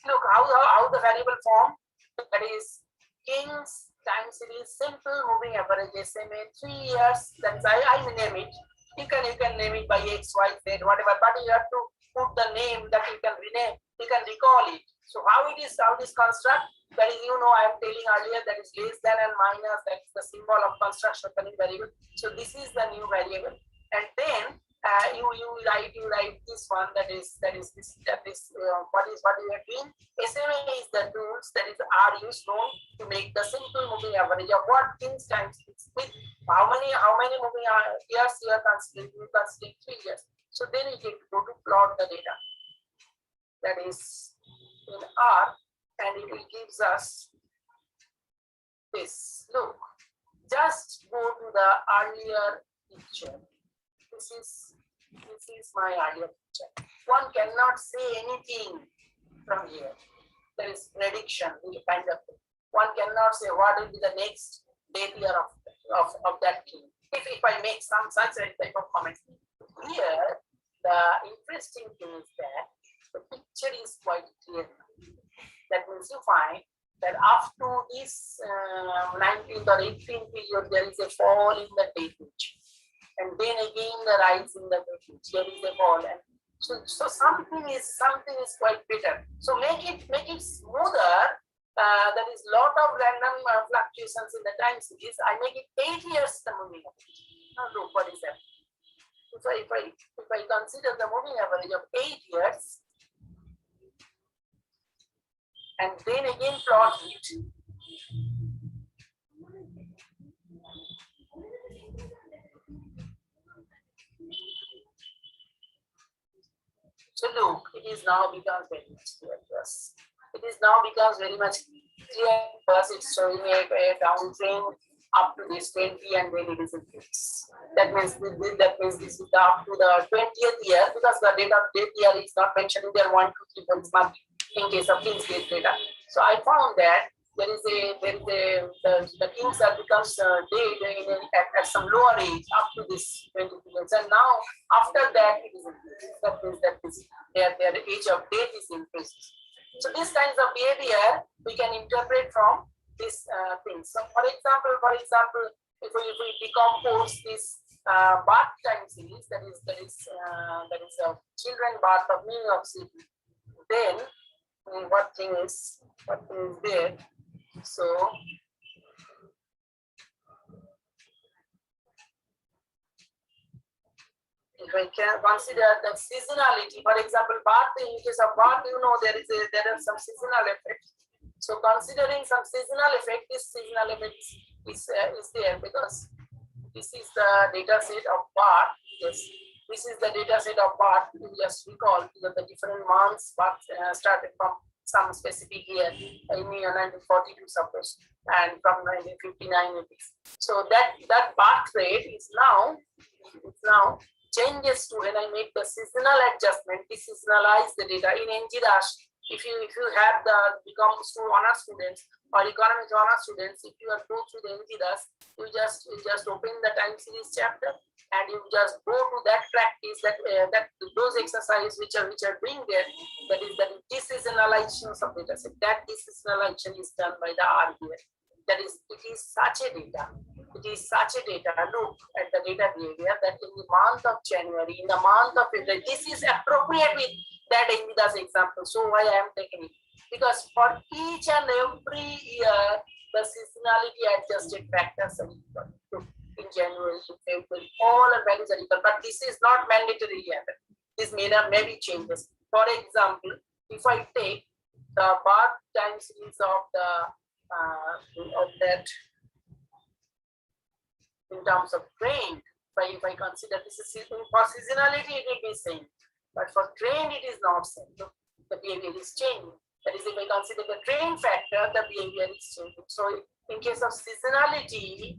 Look how the variable form, that is King's time series simple moving average SMA 3 years. That's I will name it. You can name it by X, Y, Z, whatever, but you have to put the name that you can rename, you can recall it. So how this construct, that is, I am telling earlier, that is less than and minus, that is the symbol of construction variable. So this is the new variable, and then you write this one, that is what you are doing. SMA is the tools that is are used known to make the simple moving average of what King's time series with how many moving years you are considering 3 years. So then you can go to plot the data, that is in R, and it will gives us this. Look, just go to the earlier picture. This is my earlier picture. One cannot say anything from here. There is prediction, kind of thing. One cannot say what will be the next date year of that king. If I make some such type of comments. Here, the interesting thing is that the picture is quite clear. That means you find that after this 19th or 18th period, there is a fall in the weightage, and then again the rise in the weightage. There is a fall, and so something is quite better. So make it smoother. There is lot of random fluctuations in the time series. I make it 8 years the moving average. Now look what is that. If I consider the moving average of 8 years, and then again plot it, So look, it is now becomes very much clear to us. It is now becomes very much clear to us. It's showing a downtrend up to this 20 and then it is increased. That means this is up to the 20th year because the date of death year is not mentioned in there 1, 2, 3, 4 month in case of King's Gate data. So I found that the kings have becomes dead at some lower age up to this 20 years, and now after that it is increased. That means that their age of death is increased. So these kinds of behavior we can interpret from these things. So for example, if we decompose this birth time series, that is children birth of New York City, then what thing is there? So if I can consider the seasonality, for example, birth, in case of birth, there are some seasonal effects. So considering some seasonal effect, this seasonal effect is there because this is the data set of birth. Yes, this is the data set of birth. You just recall that the different months birth started from some specific year in 1942 suppose, and from 1959 it is. So that birth rate is now changes to when I make the seasonal adjustment, deseasonalize the data in NGDAS. If you have become honor students or economics honor students, if you are go through the NGDAS, you just open the time series chapter and you just go to that practice, that those exercises which are doing there, that is the deseasonalization of data set. That deseasonalization is done by the RBI. That is, it is such a data. It is such a data. Look at the data behavior that in the month of January, in the month of February, this is appropriate with that NGDAS example. So why I am taking it? Because for each and every year, the seasonality adjusted factors are equal. In January, in February, all the values are equal. But this is not mandatory yet. This may be changes. For example, if I take the birth time series of that in terms of train, if I consider this is for seasonality, it will be same, but for train it is not same. So the behavior is changing. That is, if I consider the train factor, the behavior is changing. So in case of seasonality,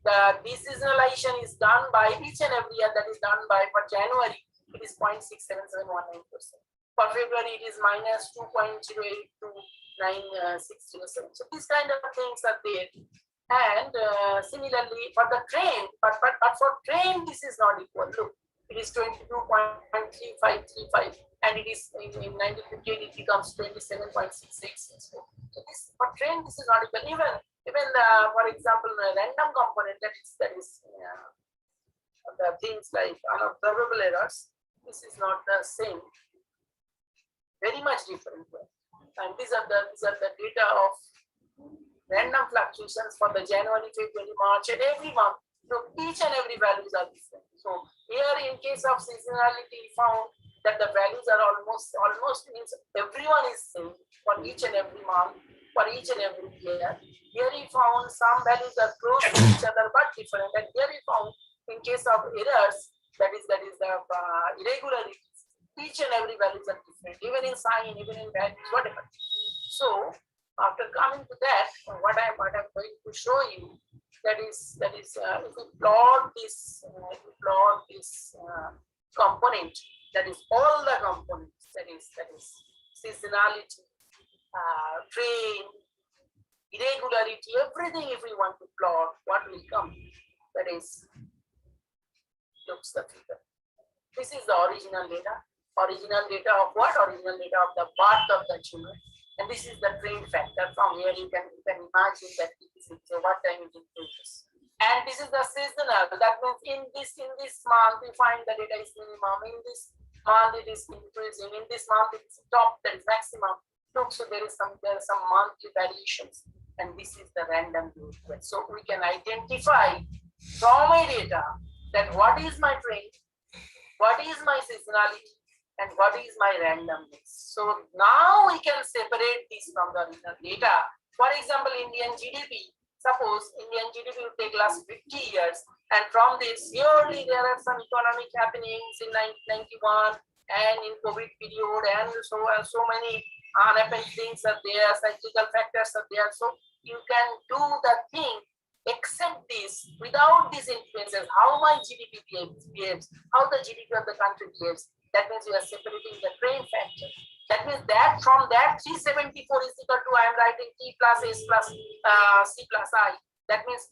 the deseasonalization is done by each and every year. That is done by, for January it is 0.67719%. For February it is minus 2.0829607. So these kind of things are there. And similarly for the train, but for train this is not equal. Look, it is 22.3535, and it is in 1958 it becomes 27.666. So this for train this is not equal. Even for example, the random component, that is the things like unobservable errors, this is not the same. Very much different. And these are the data of random fluctuations for the January, February, March, and every month. So each and every values are different. So here in case of seasonality, found that the values are almost means everyone is same for each and every month, for each and every year. Here he found some values are close to each other but different. And here he found in case of errors, that is the irregularities, each and every values are different, even in sign, even in values, whatever. So after coming to that, what I'm going to show you, that is if we plot this component, that is all the components, that is seasonality, train, irregularity, everything. If we want to plot, what will come? That is, looks the figure. This is the original data. Original data of what? Original data of the birth of the children. And this is the train factor. From here you can imagine that it is what time it increases. And this is the seasonal. That means in this month we find the data is minimum. In this month it is increasing. In this month it is top, that is maximum. Look, so there is some monthly variations. And this is the random behavior. So we can identify from a data that what is my train, what is my seasonality, and what is my randomness. So now we can separate this from the original data. For example, Indian GDP. Suppose Indian GDP will take last 50 years, and from this, surely there are some economic happenings in 1991, and in COVID period, and so many unhappy things are there, cyclical factors are there. So you can do the thing except this, without these influences, how my GDP behaves, how the GDP of the country behaves. That means you are separating the train factor. That means that from that 374 is equal to, I am writing T plus S plus C plus I. That means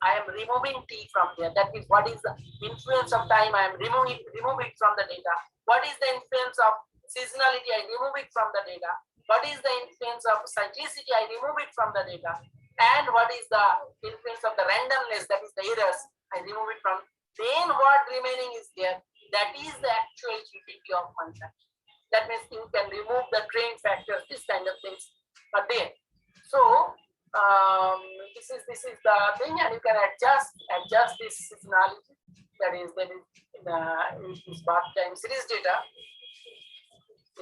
I am removing T from here. That means what is the influence of time? I am remove it from the data. What is the influence of seasonality? I remove it from the data. What is the influence of cyclicity? I remove it from the data. And what is the influence of the randomness, that is the errors, I remove it from. Then what remaining is there, that is the actual GDP of one country. That means you can remove the train factors, this kind of things are there. So this is the thing, and you can adjust this seasonality, that is in this bath time series data.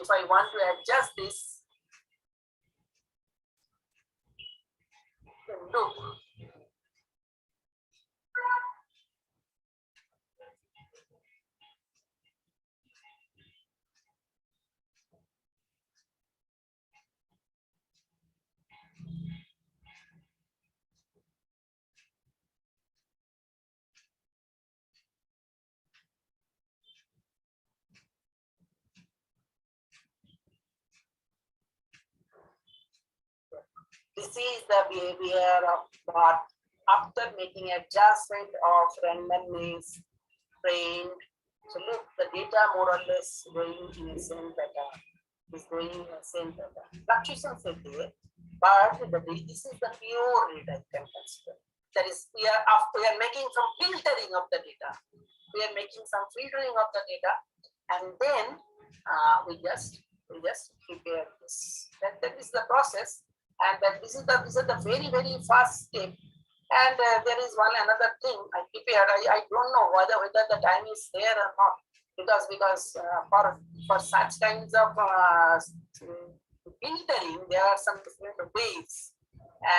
If I want to adjust this, look, this is the behavior of bot after making adjustment of randomness, trained. So look, the data more or less going in the same pattern. Is going in the same pattern. Fluctuations are there, but this is the pure data you can consider. That is, we are making some filtering of the data. We are making some filtering of the data, and then we just prepare this. That is the process. And that this is the very first step. And there is another thing I prepared. I don't know whether the time is there or not, because for such kinds of filtering there are some different ways,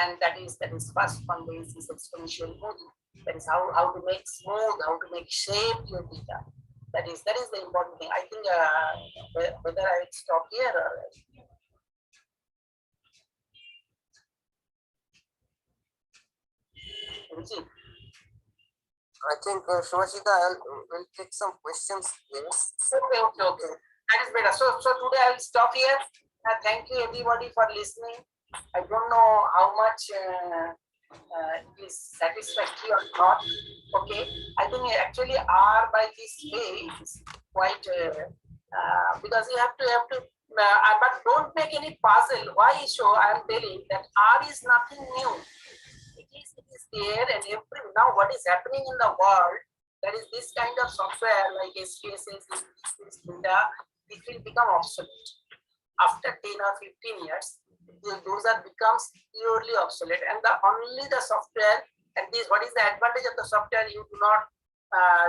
and that is first one way is exponential moving. That is how to make smooth, how to make shape your data. That is the important thing. I think whether I will stop here or. I think Shubhashita, will take some questions here. Okay. That is better. So today I will stop here. Thank you everybody for listening. I don't know how much it is satisfactory or not. Okay. I think actually R by this way is quite because you have to but don't make any puzzle. Why? So I am telling that R is nothing new. It is there, and now what is happening in the world, that is this kind of software like SPSS, this data, it will become obsolete after 10 or 15 years. Those becomes purely obsolete, and only the software, and this, what is the advantage of the software? You do not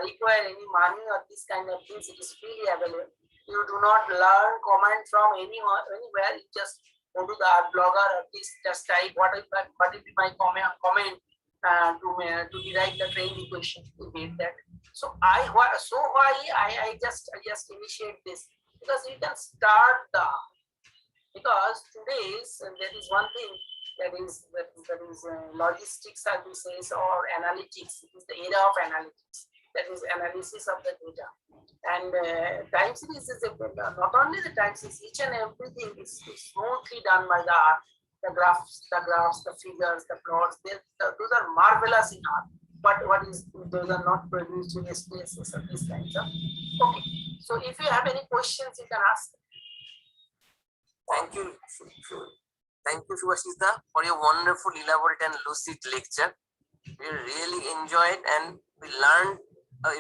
require any money or this kind of things. It is freely available. You do not learn command from anywhere. You just go to the blogger or just type what will be my comment to derive the train equation to get that. So why I just initiate this, because you can start because today's, and there is one thing that is logistics services or analytics. It is the era of analytics. That is analysis of the data, and time series is not only the time series, each and everything is smoothly done by the graphs, the figures, the plots. Those are marvelous in art, but those are not produced in SPSS or these kinds of. Okay, so if you have any questions, you can ask. Thank you, Shubhashita, for your wonderful, elaborate, and lucid lecture. We really enjoyed and we learned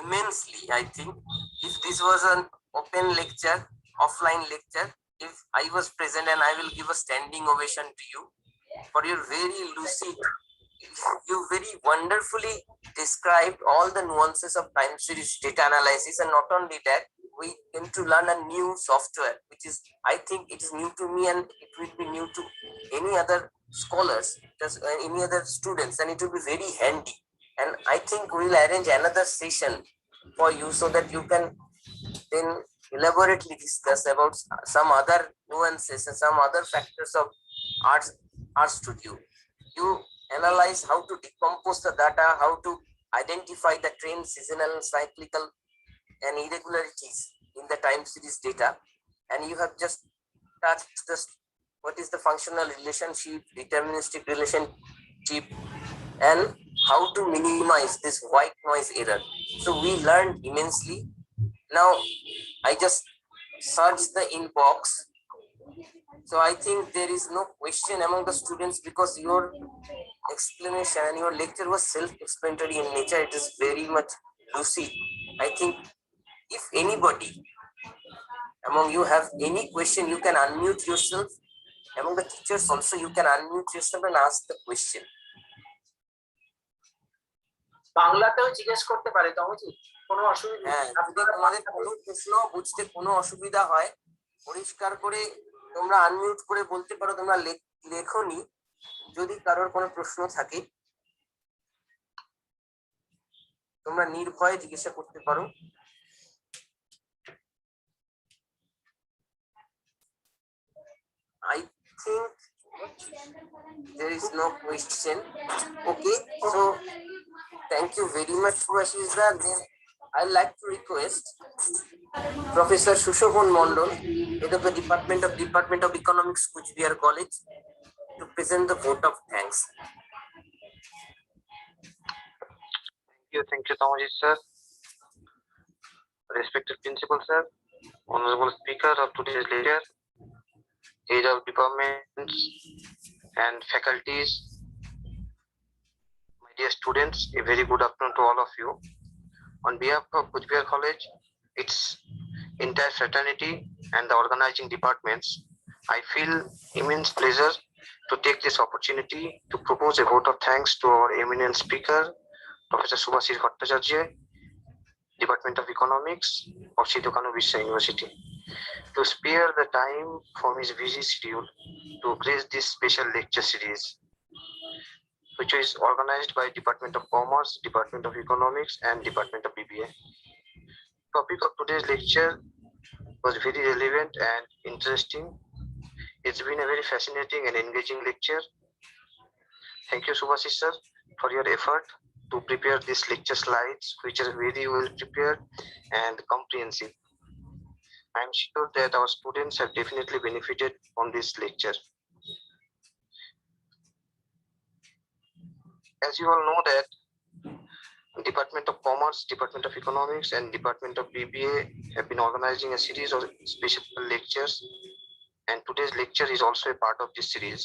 immensely. I think if this was an open lecture, offline lecture, if I was present, and I will give a standing ovation to you for your very lucid, you very wonderfully described all the nuances of time series data analysis. And not only that, we came to learn a new software, which is, I think it is new to me, and it will be new to any other scholars, any other students, and it will be very handy. And I think we'll arrange another session for you so that you can then elaborately discuss about some other nuances and some other factors of art studio. You analyze how to decompose the data, how to identify the trend, seasonal, cyclical, and irregularities in the time series data, and you have just touched this. What is the functional relationship, deterministic relationship, and how to minimize this white noise error. So we learned immensely. Now I just searched the inbox. So I think there is no question among the students because your explanation and your lecture was self-explanatory in nature. It is very much lucid. I think if anybody among you have any question, you can unmute yourself. Among the teachers also, you can unmute yourself and ask the question. বাংলাতেও জিজ্ঞেস করতে পারে তমজি, কোনো অসুবিধা হ্যাঁ, যদি তোমাদের কোনো প্রশ্ন বুঝতে কোনো অসুবিধা হয়, পরিষ্কার করে তোমরা আনমিউট করে বলতে পারো তোমরা লেখনি। যদি কারোর কোনো প্রশ্ন থাকে তোমরা নির্ভয়ে জিজ্ঞাসা করতে পারো। I think there is no question. Okay, so thank you very much, Subhashishda. Then I'd like to request Professor Sushobhan Mondol, head of the Department of Economics, Kuch Bihar College, to present the vote of thanks. Thank you, Tamajit sir. Respected principal sir, honorable speaker of today's lecture, head of departments and faculties, my dear students, a very good afternoon to all of you. On behalf of Kuch Bihar College, its entire fraternity and the organizing departments, I feel immense pleasure to take this opportunity to propose a vote of thanks to our eminent speaker, Professor Subhashish Bhattacharya, Department of Economics of Sidhu Kanu Vishwa University, to spare the time from his busy schedule to grace this special lecture series, which is organized by Department of Commerce, Department of Economics, and Department of BBA. Topic of today's lecture was very relevant and interesting. It's been a very fascinating and engaging lecture. Thank you, Subhashish sir, for your effort to prepare these lecture slides, which are very well prepared and comprehensive. I'm sure that our students have definitely benefited from this lecture. As you all know that Department of Commerce, Department of Economics, and Department of BBA have been organizing a series of special lectures, and today's lecture is also a part of this series.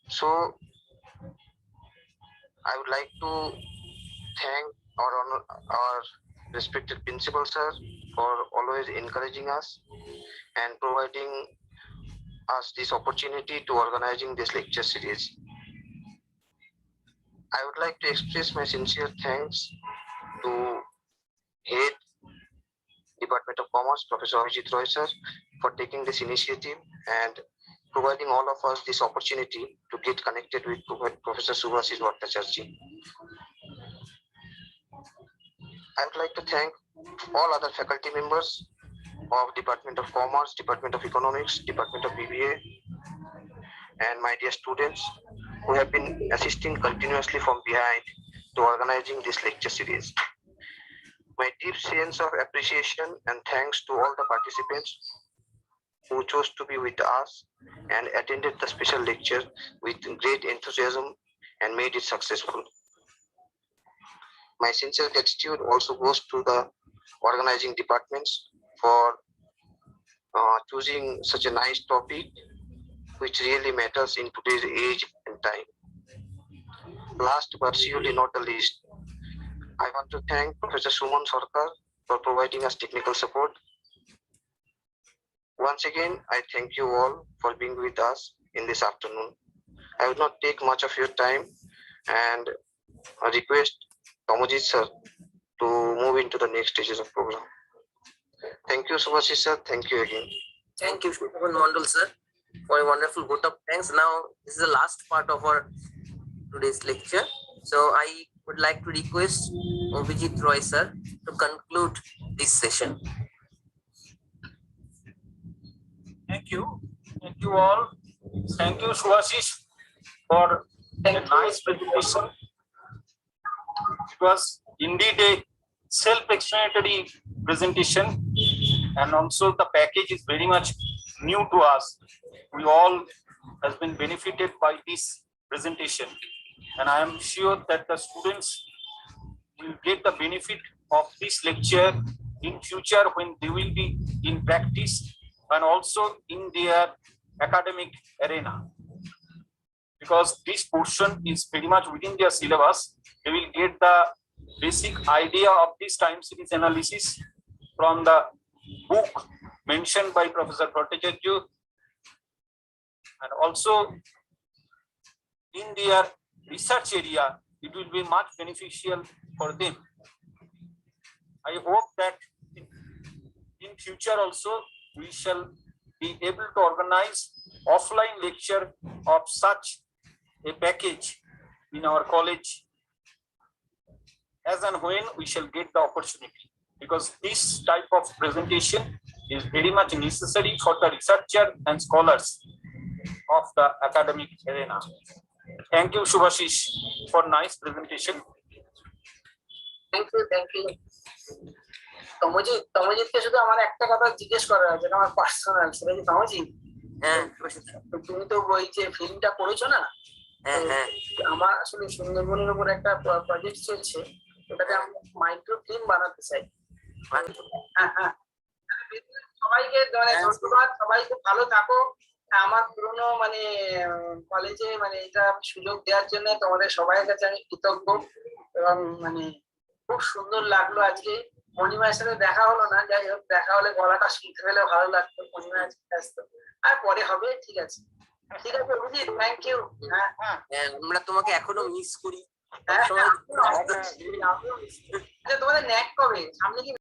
So I would like to thank our respected principal sir for always encouraging us and providing us this opportunity to organizing this lecture series. I would like to express my sincere thanks to Head Department of Commerce, Professor Abhijit Roy sir, for taking this initiative and providing all of us this opportunity to get connected with Professor Subhashish Bhattacharya. I would like to thank all other faculty members of Department of Commerce, Department of Economics, Department of BBA, and my dear students who have been assisting continuously from behind to organizing this lecture series. My deep sense of appreciation and thanks to all the participants who chose to be with us and attended the special lecture with great enthusiasm and made it successful. My sincere gratitude also goes to the organizing departments for choosing such a nice topic which really matters in today's age and time. Last but surely not the least, I want to thank Professor Suman Sarkar for providing us technical support. Once again, I thank you all for being with us in this afternoon. I would not take much of your time and I request Tamajit sir to move into the next stages of program. Thank you, Subhashish sir. Thank you again. Thank you, Sushobhan Mondol sir, for a wonderful vote of thanks. Now, this is the last part of our today's lecture. So I would like to request Abhijit Roy sir to conclude this session. Thank you. Thank you all. Thank you, Shubhashish, for a nice presentation. It was indeed a self-explanatory presentation, and also the package is very much new to us. We all has been benefited by this presentation, and I am sure that the students will get the benefit of this lecture in future when they will be in practice and also in their academic arena. Because this portion is very much within their syllabus, they will get the basic idea of this time series analysis from the book mentioned by Professor Bhattacharya, and also in their research area, it will be much beneficial for them. I hope that in future also we shall be able to organize offline lecture of such a package in our college as and when we shall get the opportunity, because this type of presentation is very much necessary for the researcher and scholars of the academic arena. Thank you, Shubhashish, for nice presentation. Thank you তমজিৎকে শুধু আমার একটা কথা জিজ্ঞেস করার আছে, যেটা আমার পার্সোনাল, সেটা কি তমজিৎ, হ্যাঁ তুমি তো ওই যে ফিল্মটা করেছো না, হ্যাঁ হ্যাঁ আমার আসলে সুন্দরবনের উপর একটা প্রজেক্ট চলছে, ওটাতে আমি মাইক্রো ফিল্ম বানাতে চাই। হ্যাঁ হ্যাঁ, সবাইকে ধন্যবাদ, সবাই খুব ভালো থাকো। আমার পুরোনো মানে কলেজে মানে এটা সুযোগ দেওয়ার জন্য তোমাদের সবাই কাছে আমি কৃতজ্ঞ, এবং মানে খুব সুন্দর লাগলো আজকে। মণিমায়ের সাথে দেখা হলো না, যাই হোক দেখা হলে গলাটা শুনতে পেলে ভালো লাগতো। মণিমা আজকে ব্যস্ত, আর পরে হবে, ঠিক আছে ঠিক আছে অভিজিৎ, থ্যাংক ইউ। হ্যাঁ আমরা তোমাকে এখনো মিস করি। হ্যাঁ, তোমাদের ন্যাক কবে সামনে কি